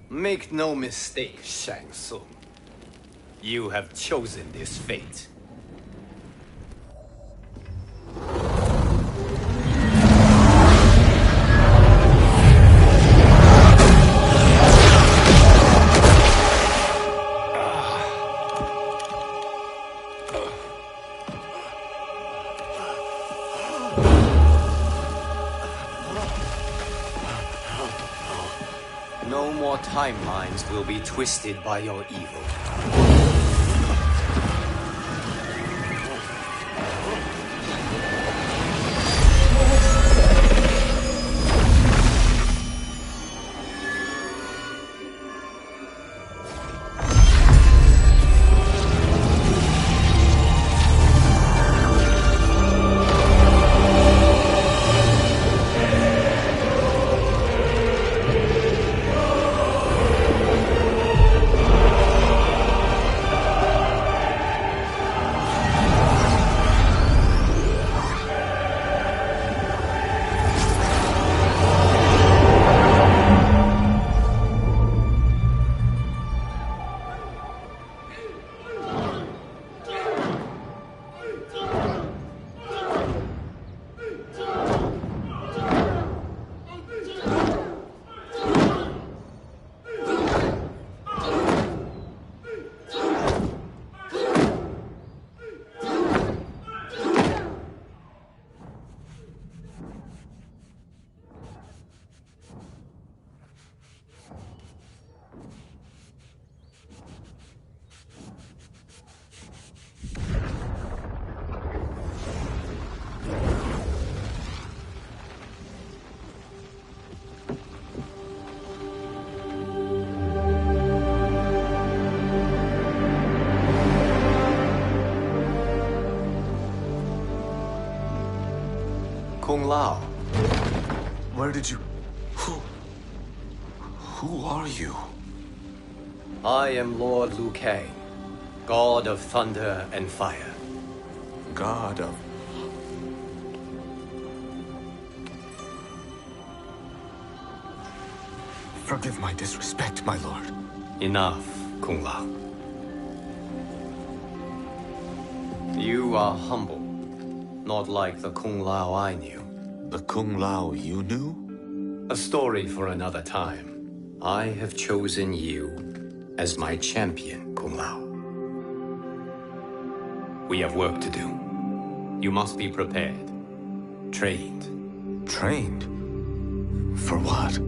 Make no mistake, Shang Tsung. You have chosen this fate. No more timelines will be twisted by your evil. Kung Lao. Where did you... Who are you? I am Lord Liu Kang, God of Thunder and Fire. God of... Forgive my disrespect, my lord. Enough, Kung Lao. You are humble, not like the Kung Lao I knew. The Kung Lao you knew? A story for another time. I have chosen you as my champion, Kung Lao. We have work to do. You must be prepared. Trained. Trained? For what?